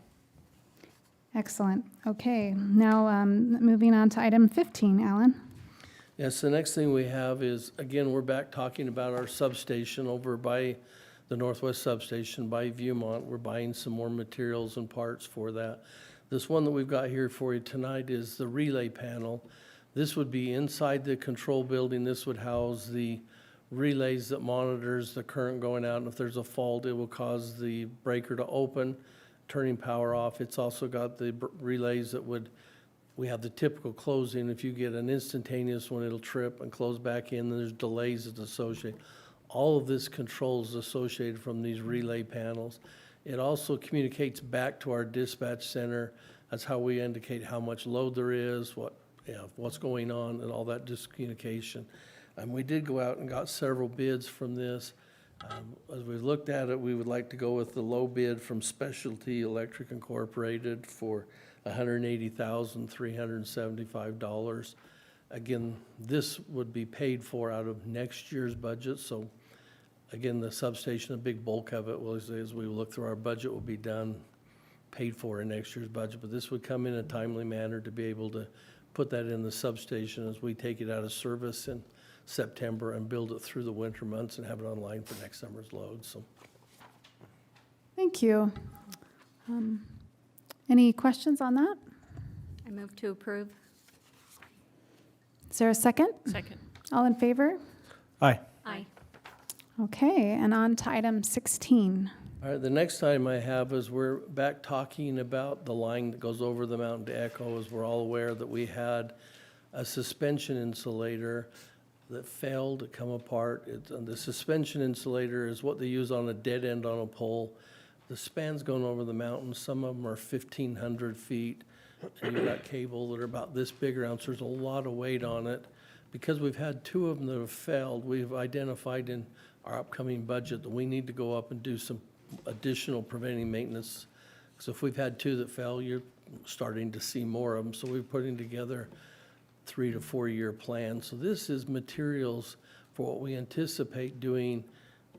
Excellent. Okay, now moving on to item 15, Alan. Yes, the next thing we have is, again, we're back talking about our substation over by the Northwest Substation by Viewmont. We're buying some more materials and parts for that. This one that we've got here for you tonight is the relay panel. This would be inside the control building. This would house the relays that monitors the current going out, and if there's a fault, it will cause the breaker to open, turning power off. It's also got the relays that we have the typical closing. If you get an instantaneous one, it'll trip and close back in, and there's delays that's associated. All of this controls associated from these relay panels. It also communicates back to our dispatch center. That's how we indicate how much load there is, what's going on, and all that communication. And we did go out and got several bids from this. As we looked at it, we would like to go with the low bid from Specialty Electric Incorporated for $180,375. Again, this would be paid for out of next year's budget. So again, the substation, a big bulk of it was, as we look through our budget, will be done, paid for in next year's budget. But this would come in a timely manner to be able to put that in the substation as we take it out of service in September and build it through the winter months and have it online for next summer's load. So, Thank you. Any questions on that? I move to approve. Is there a second? Second. All in favor? Aye. Aye. Okay, and on to item 16. all right, the next item I have is we're back talking about the line that goes over the mountain to Echo. As we're all aware that we had a suspension insulator that failed to come apart. The suspension insulator is what they use on a dead end on a pole. The span's going over the mountain. Some of them are 1,500 feet. And you've got cable that are about this big around, so there's a lot of weight on it. Because we've had two of them that have failed, we've identified in our upcoming budget that we need to go up and do some additional preventing maintenance. So if we've had two that fail, you're starting to see more of them. So we're putting together 3 to 4 year plan. So this is materials for what we anticipate doing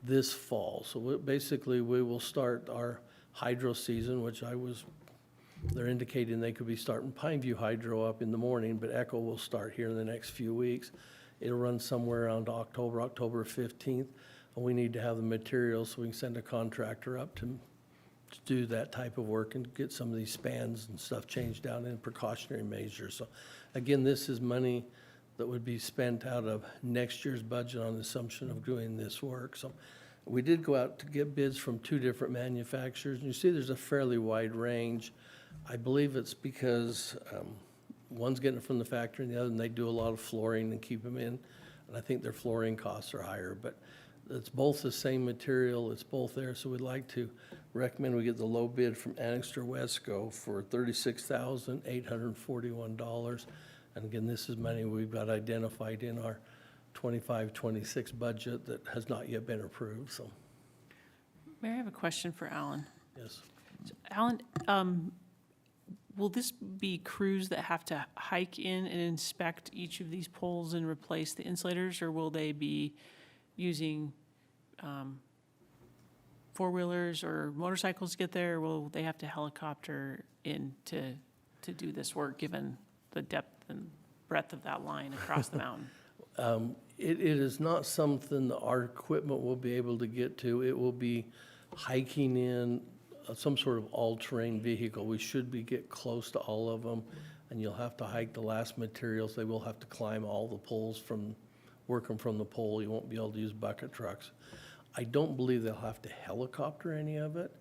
this fall. So basically, we will start our hydro season, which they're indicating they could be starting Pineview Hydro up in the morning, but Echo will start here in the next few weeks. It'll run somewhere around October 15th, and we need to have the materials so we can send a contractor up to do that type of work and get some of these spans and stuff changed out in precautionary measures. So again, this is money that would be spent out of next year's budget on the assumption of doing this work. So we did go out to get bids from 2 different manufacturers, and you see there's a fairly wide range. I believe it's because one's getting it from the factory and the other, and they do a lot of flooring and keep them in, and I think their flooring costs are higher, but it's both the same material, it's both there, so we'd like to recommend we get the low bid from Annixter Wesco for $36,841. And again, this is money we've got identified in our 25-26 budget that has not yet been approved, so, Mayor, I have a question for Alan. yes. So, Alan, will this be crews that have to hike in and inspect each of these poles and replace the insulators, or will they be using four-wheelers or motorcycles to get there, or will they have to helicopter in to do this work, given the depth and breadth of that line across the mountain? It is not something that our equipment will be able to get to. It will be hiking in some sort of all-terrain vehicle. We should get close to all of them. and you'll have to hike the last materials. They will have to climb all the poles working from the pole. You won't be able to use bucket trucks. I don't believe they'll have to helicopter any of it,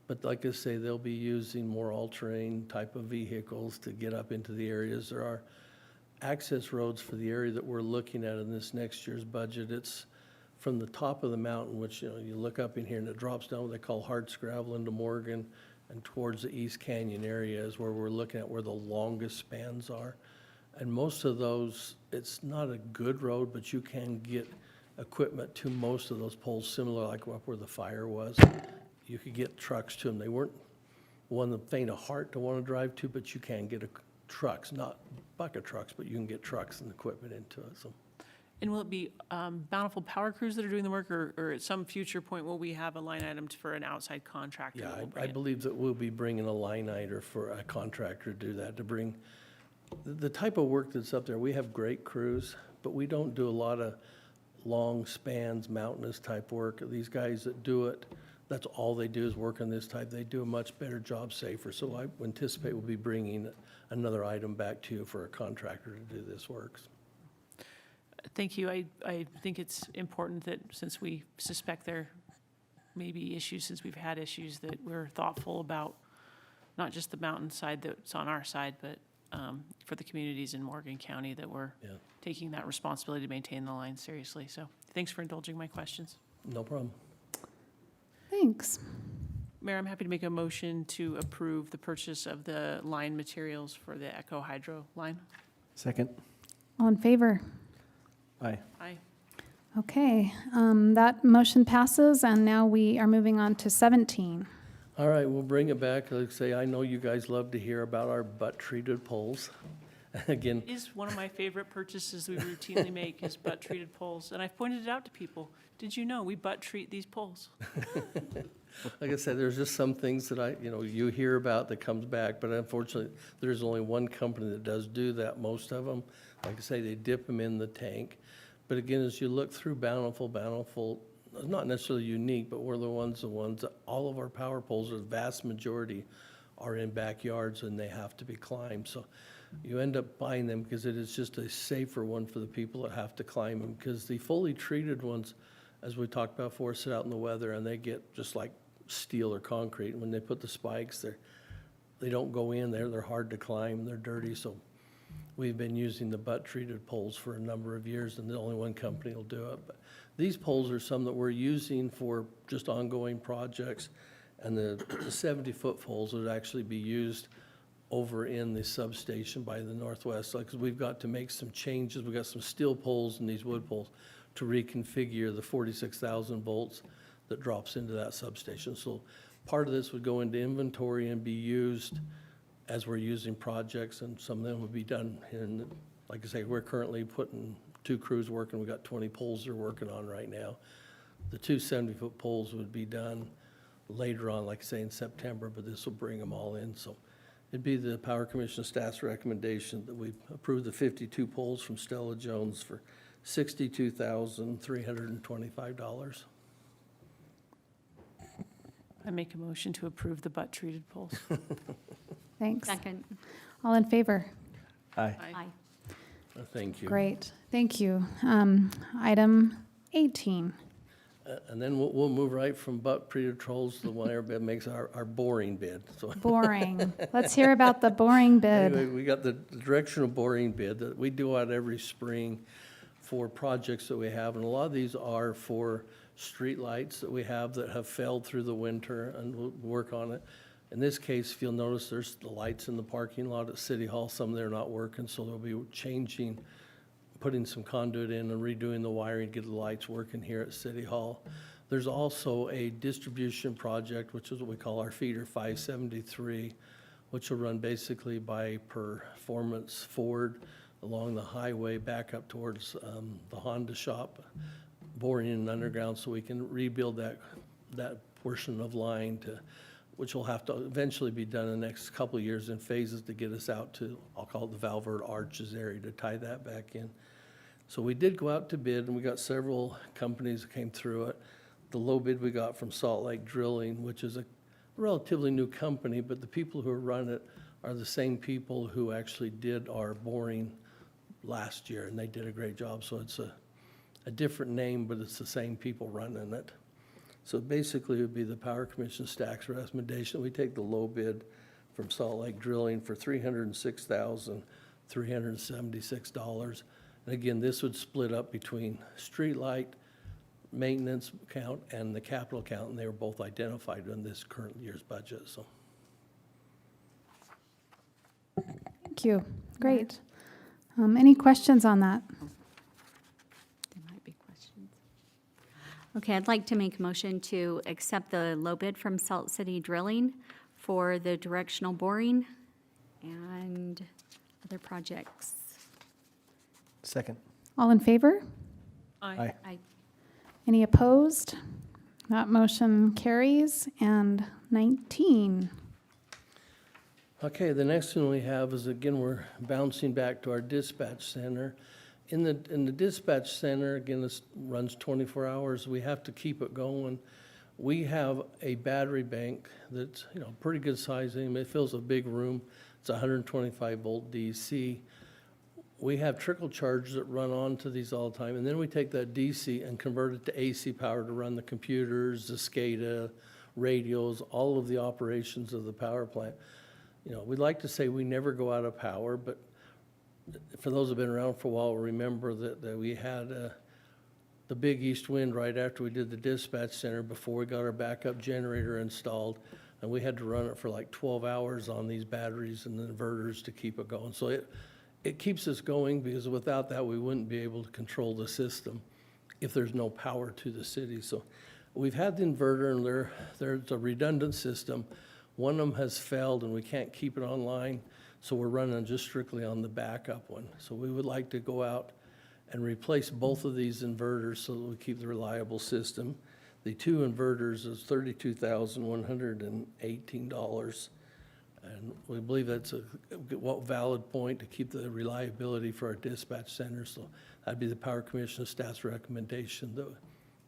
but like I say, they'll be using more all-terrain type of vehicles to get up into the areas. There are access roads for the area that we're looking at in this next year's budget. It's from the top of the mountain, which, you look up in here and it drops down what they call hardscrabble into Morgan, and towards the East Canyon area is where we're looking at where the longest spans are. And most of those, it's not a good road, but you can get equipment to most of those poles, similar like up where the fire was. You could get trucks to them. They weren't one of the faint of heart to want to drive to, but you can get trucks, not bucket trucks, but you can get trucks and equipment into it. So. And will it be Bountiful Power Crews that are doing the work, or at some future point will we have a line item for an outside contractor? Yeah, that will bring I it? believe that we'll be bringing a line item for a contractor to do that, to bring the type of work that's up there. We have great crews, but we don't do a lot of long spans, mountainous type work. These guys that do it, that's all they do is work on this type. They do a much better job, safer. So I anticipate we'll be bringing another item back to you for a contractor to do this work. Thank you. I think it's important that since we suspect there may be issues, since we've had issues, that we're thoughtful about not just the mountain side that's on our side, but for the communities in Morgan County, that we're taking that responsibility to maintain the line seriously. So thanks for indulging my questions. No problem. Thanks. Mayor, I'm happy to make a motion to approve the purchase of the line materials for the Echo Hydro line. Second. All in favor? Aye. Aye. Okay, that motion passes, and now we are moving on to 17. All right, we'll bring it back. Like I say, I know you guys love to hear about our butt-treated poles. Again, It is one of my favorite purchases we routinely make is butt-treated poles. And I've pointed it out to people. Did you know we butt-treat these poles? like I said, there's just some things that you hear about that comes back, but unfortunately, there's only one company that does do that, most of them. Like I say, they dip them in the tank. But again, as you look through Bountiful, not necessarily unique, but we're the ones that all of our power poles, the vast majority, are in backyards and they have to be climbed. So you end up buying them because it is just a safer one for the people that have to climb them. Because the fully treated ones, as we talked about before, sit out in the weather and they get just like steel or concrete. And when they put the spikes, they don't go in there. They're hard to climb. They're dirty. So we've been using the butt-treated poles for a number of years, and the only one company will do it. But these poles are some that we're using for just ongoing projects, and the 70-foot poles would actually be used over in the substation by the Northwest, because we've got to make some changes. We've got some steel poles and these wood poles to reconfigure the 46,000 volts that drops into that substation. So part of this would go into inventory and be used as we're using projects, and some of them would be done in, like I say, we're currently putting 2 crews working. We've got 20 poles they're working on right now. The 2 70-foot poles would be done later on, like I say, in September, but this will bring them all in. So it'd be the Power Commission staff's recommendation that we approve the 52 poles from Stella Jones for $62,325. I make a motion to approve the butt-treated poles. Thanks. Second. All in favor? Aye. Aye. Thank you. Great, thank you. Item 18. And then we'll move right from butt-treated trolls to the one everybody makes our boring bid. So Boring. Let's hear about the boring bid. anyway, we got the directional boring bid that we do out every spring for projects that we have, and a lot of these are for street lights that we have that have failed through the winter, and we'll work on it. In this case, if you'll notice, there's the lights in the parking lot at City Hall. Some of them are not working, so they'll be changing, putting some conduit in and redoing the wiring to get the lights working here at City Hall. There's also a distribution project, which is what we call our feeder 573, which will run basically by Performance Ford along the highway back up towards the Honda shop, boring in underground so we can rebuild that portion of line which will have to eventually be done in the next couple of years in phases to get us out to, I'll call it the Valverde Arches area, to tie that back in. So we did go out to bid, and we got several companies that came through it. The low bid we got from Salt Lake Drilling, which is a relatively new company, but the people who run it are the same people who actually did our boring last year, and they did a great job. So it's a different name, but it's the same people running it. So basically, it would be the Power Commission staff's recommendation. We take the low bid from Salt Lake Drilling for $306,376. And again, this would split up between streetlight, maintenance account, and the capital account, and they were both identified in this current year's budget, so. Thank you. Great. Any questions on that? There might be questions. Okay, I'd like to make a motion to accept the low bid from Salt City Drilling for the directional boring and other projects. Second. All in favor? Aye. I Any opposed? That motion carries. And 19. Okay, the next one we have is, again, we're bouncing back to our dispatch center. In the dispatch center, again, this runs 24 hours. We have to keep it going. We have a battery bank that's, pretty good size. It fills a big room. It's 125 volt DC. We have trickle charges that run onto these all the time, and then we take that DC and convert it to AC power to run the computers, the SCADA, radios, all of the operations of the power plant. We'd like to say we never go out of power, but for those who've been around for a while, remember that we had the big east wind right after we did the dispatch center before we got our backup generator installed, and we had to run it for like 12 hours on these batteries and the inverters to keep it going. So it keeps us going, because without that, we wouldn't be able to control the system if there's no power to the city. So we've had the inverter, and there's a redundant system. One of them has failed, and we can't keep it online, so we're running just strictly on the backup one. So we would like to go out and replace both of these inverters so that we keep the reliable system. The two inverters is $32,118. And we believe that's a valid point to keep the reliability for our dispatch center. So that'd be the Power Commission staff's recommendation that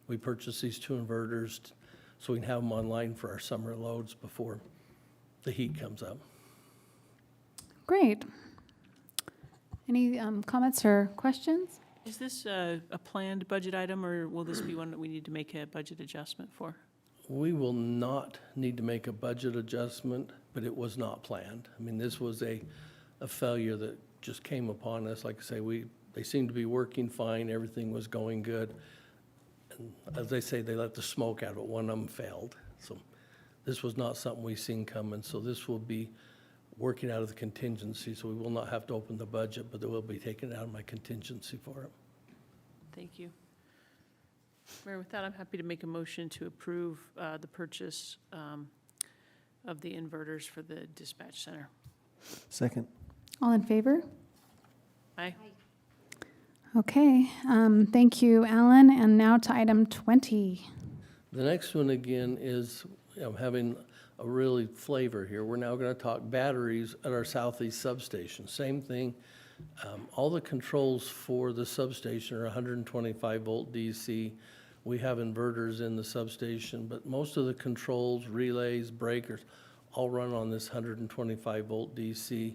we purchase these two inverters so we can have them online for our summer loads before the heat comes up. Great. Any comments or questions? Is this a planned budget item, or will this be one that we need to make a budget adjustment for? We will not need to make a budget adjustment, but it was not planned. I mean, this was a failure that just came upon us. Like I say, they seemed to be working fine, everything was going good. And as they say, they let the smoke out, but one of them failed. So this was not something we seen coming, so this will be working out of the contingency, so we will not have to open the budget, but they will be taken out of my contingency for it. Thank you. Mayor, with that, I'm happy to make a motion to approve the purchase of the inverters for the dispatch center. Second. All in favor? Aye. Okay. Thank you, Alan. And now to item 20. The next one, again, is having a really flavor here. We're now going to talk batteries at our southeast substation. Same thing. All the controls for the substation are 125 volt DC. We have inverters in the substation, but most of the controls, relays, breakers, all run on this 125 volt DC.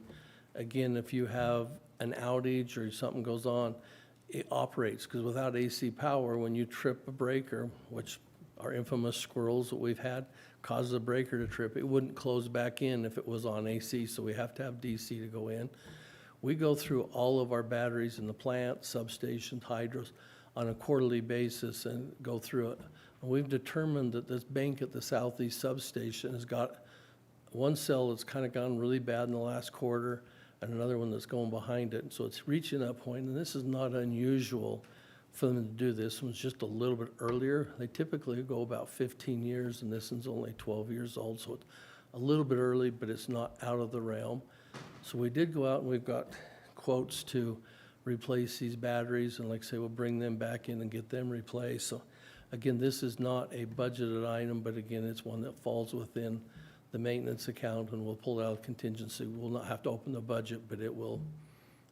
Again, if you have an outage or something goes on, it operates, because without AC power, when you trip a breaker, which our infamous squirrels that we've had, causes a breaker to trip, it wouldn't close back in if it was on AC, so we have to have DC to go in. We go through all of our batteries in the plant, substations, hydros, on a quarterly basis and go through it. And we've determined that this bank at the southeast substation has got one cell that's kind of gone really bad in the last quarter, and another one that's going behind it. And so it's reaching that point, and this is not unusual for them to do this. One's just a little bit earlier. They typically go about 15 years, and this one's only 12 years old, so it's a little bit early, but it's not out of the realm. So we did go out, and we've got quotes to replace these batteries, and like I say, we'll bring them back in and get them replaced. So again, this is not a budgeted item, but again, it's one that falls within the maintenance account, and we'll pull it out of contingency. We'll not have to open the budget, but it will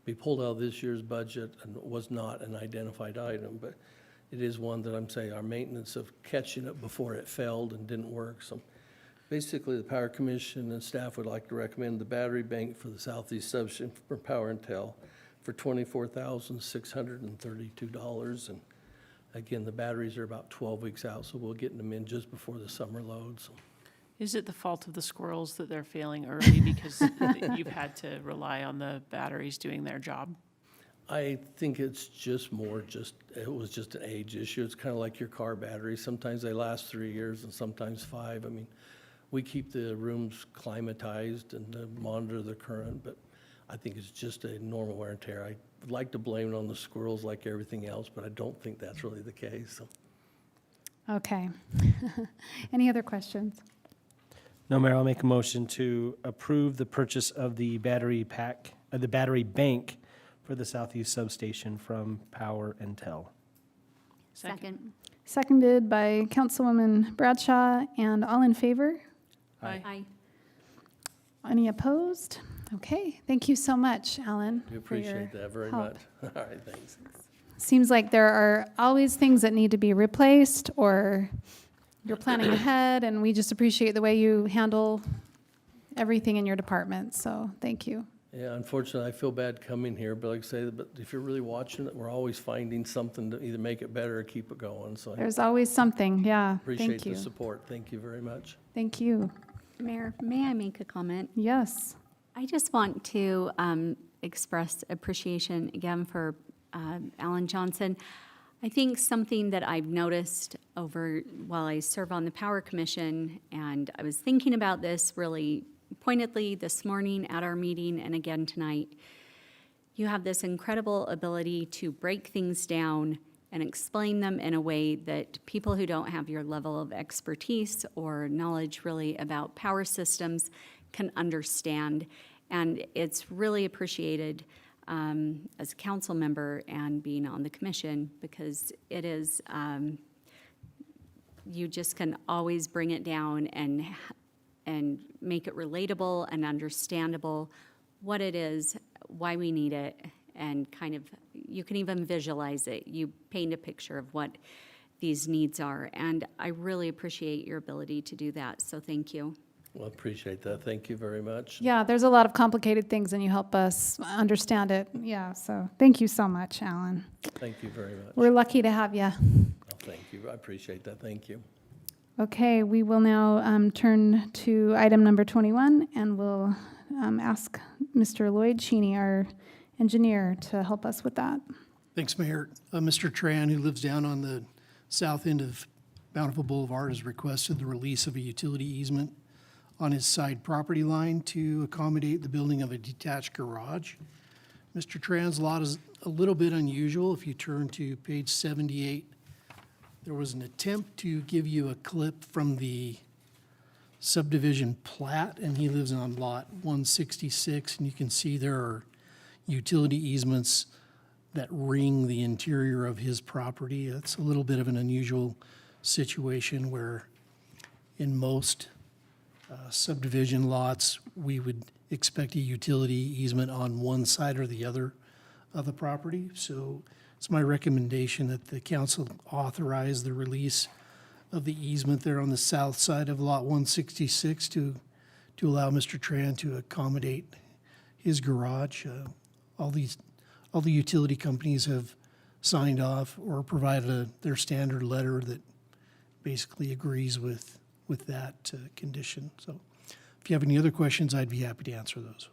be pulled out of this year's budget, and was not an identified item, but it is one that I'm saying our maintenance of catching it before it failed and didn't work. So Basically, the Power Commission and staff would like to recommend the battery bank for the southeast substation for Power and Tel for $24,632. And again, the batteries are about 12 weeks out, so we'll get them in just before the summer loads. Is it the fault of the squirrels that they're failing early because you've had to rely on the batteries doing their job? I think it's just it was just an age issue. It's kind of like your car batteries. Sometimes they last 3 years and sometimes 5. I mean, we keep the rooms climatized and monitor the current, but I think it's just a normal wear and tear. I would like to blame it on the squirrels like everything else, but I don't think that's really the case. So. Okay. Any other questions? No, Mayor, I'll make a motion to approve the purchase of the battery bank for the southeast substation from Power and Tel. Second. Seconded by Councilwoman Bradshaw, and all in favor? Aye. Any opposed? Okay, thank you so much, Alan. We for your appreciate that very help. much. All right, thanks. Seems like there are always things that need to be replaced, or you're planning ahead, and we just appreciate the way you handle everything in your department, so thank you. Yeah, unfortunately, I feel bad coming here, but like I say, but if you're really watching it, we're always finding something to either make it better or keep it going, so I There's always something, yeah. appreciate Thank the you. support. Thank you very much. Thank you. Mayor, may I make a comment? Yes. I just want to express appreciation again for Alan Johnson. I think something that I've noticed over while I serve on the Power Commission, and I was thinking about this really pointedly this morning at our meeting and again tonight, you have this incredible ability to break things down and explain them in a way that people who don't have your level of expertise or knowledge really about power systems can understand. And it's really appreciated as a council member and being on the commission, because it is, you just can always bring it down and make it relatable and understandable what it is, why we need it, and kind of, you can even visualize it. You paint a picture of what these needs are, and I really appreciate your ability to do that, so thank you. Well, appreciate that. Thank you very much. Yeah, there's a lot of complicated things, and you help us understand it. Yeah, so thank you so much, Alan. Thank you very much. We're lucky to have you. Well, thank you. I appreciate that. Thank you. Okay, we will now turn to item number 21, and we'll ask Mr. Lloyd Cheney, our engineer, to help us with that. Thanks, Mayor. Mr. Tran, who lives down on the south end of Bountiful Boulevard, has requested the release of a utility easement on his side property line to accommodate the building of a detached garage. Mr. Tran's lot is a little bit unusual. If you turn to page 78, there was an attempt to give you a clip from the subdivision plat, and he lives on lot 166, and you can see there are utility easements that ring the interior of his property. It's a little bit of an unusual situation where in most subdivision lots, we would expect a utility easement on one side or the other of the property. So it's my recommendation that the council authorize the release of the easement there on the south side of lot 166 to allow Mr. Tran to accommodate his garage. All the utility companies have signed off or provided their standard letter that basically agrees with that condition. So if you have any other questions, I'd be happy to answer those.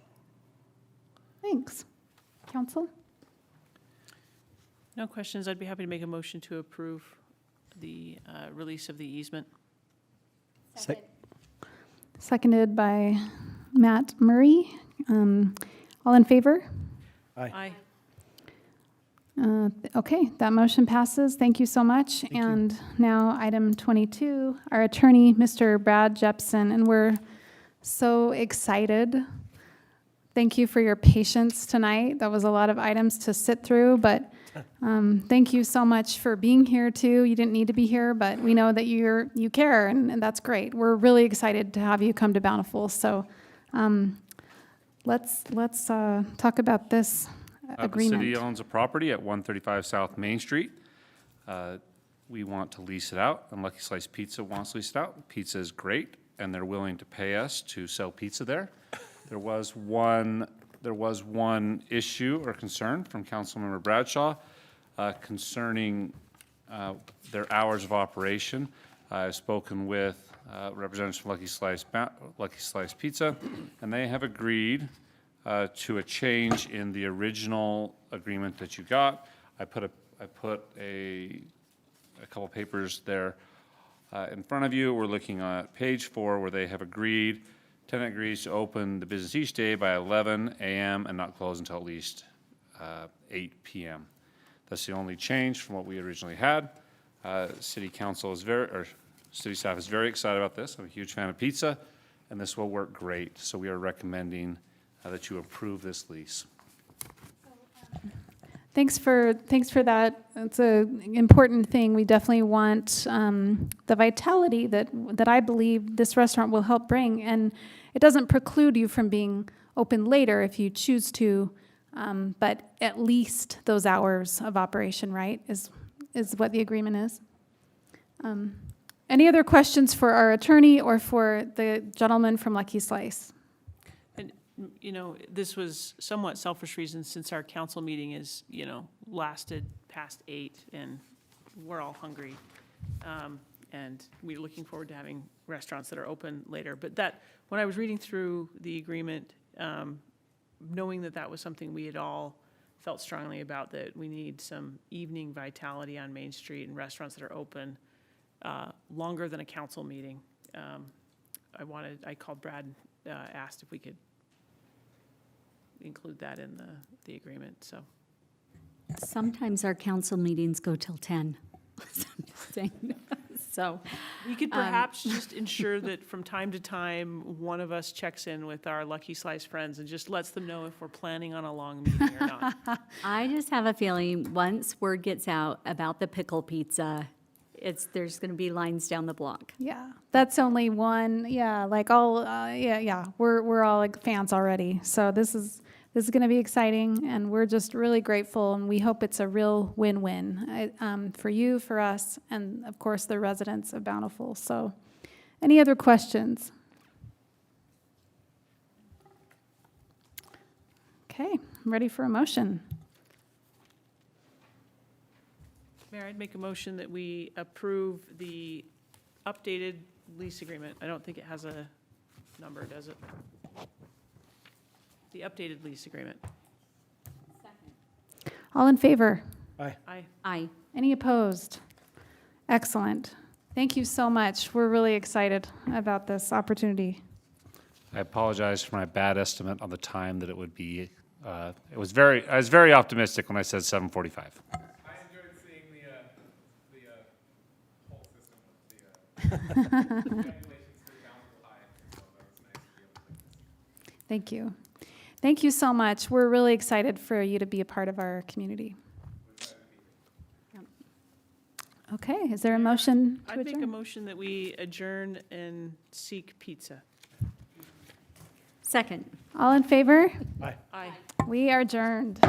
Thanks. Council? No questions. I'd be happy to make a motion to approve the release of the easement. Seconded by Matt Murray. All in favor? Aye. Okay, that motion passes. Thank you so much. And now item 22, our attorney, Mr. Brad Jepson, and we're so excited. Thank you for your patience tonight. That was a lot of items to sit through, but thank you so much for being here too. You didn't need to be here, but we know that you care, and that's great. We're really excited to have you come to Bountiful. So let's talk about this agreement. The city owns a property at 135 South Main Street. We want to lease it out, and Lucky Slice Pizza wants to lease it out. Pizza is great. and they're willing to pay us to sell pizza there. There was one issue or concern from Councilmember Bradshaw concerning their hours of operation. I've spoken with representatives from Lucky Slice Pizza, and they have agreed to a change in the original agreement that you got. I put a couple papers there in front of you. We're looking at page 4 where they have agreed, tenant agrees to open the business each day by 11 a.m. and not close until at least 8 p.m. That's the only change from what we originally had. City staff is very excited about this. I'm a huge fan of pizza, and this will work great. So we are recommending that you approve this lease. Thanks for that. It's an important thing. We definitely want the vitality that I believe this restaurant will help bring, and it doesn't preclude you from being open later if you choose to, but at least those hours of operation, right, is what the agreement is. Any other questions for our attorney or for the gentleman from Lucky Slice? And, you know, this was somewhat selfish reasons since our council meeting is, you know, lasted past 8 and we're all hungry. And we're looking forward to having restaurants that are open later. But that, when I was reading through the agreement, knowing that that was something we had all felt strongly about, that we need some evening vitality on Main Street and restaurants that are open longer than a council meeting. I called Brad, asked if we could include that in the agreement, so. Sometimes our council meetings go till 10. So We could perhaps just ensure that from time to time, one of us checks in with our Lucky Slice friends and just lets them know if we're planning on a long meeting or not. I just have a feeling once word gets out about the pickle pizza, there's going to be lines down the block. Yeah, that's only one. Yeah, like all. We're all like fans already. So this is going to be exciting, and we're just really grateful, and we hope it's a real win-win for you, for us, and of course the residents of Bountiful. So, any other questions? Okay, I'm ready for a motion. Mayor, I'd make a motion that we approve the updated lease agreement. I don't think it has a number, does it? The updated lease agreement. All in favor? Aye. Aye. Aye. Any opposed? Excellent. Thank you so much. We're really excited about this opportunity. I apologize for my bad estimate on the time that it would be. I was very optimistic when I said 7:45. I enjoyed seeing the whole system with the calculations through Bountiful High. So that was nice to be able to make this. Thank you. Thank you so much. We're really excited for you to be a part of our community. Okay, is there a motion to I'd make a adjourn? motion that we adjourn and seek pizza. Second. All in favor? Aye. Aye. We are adjourned.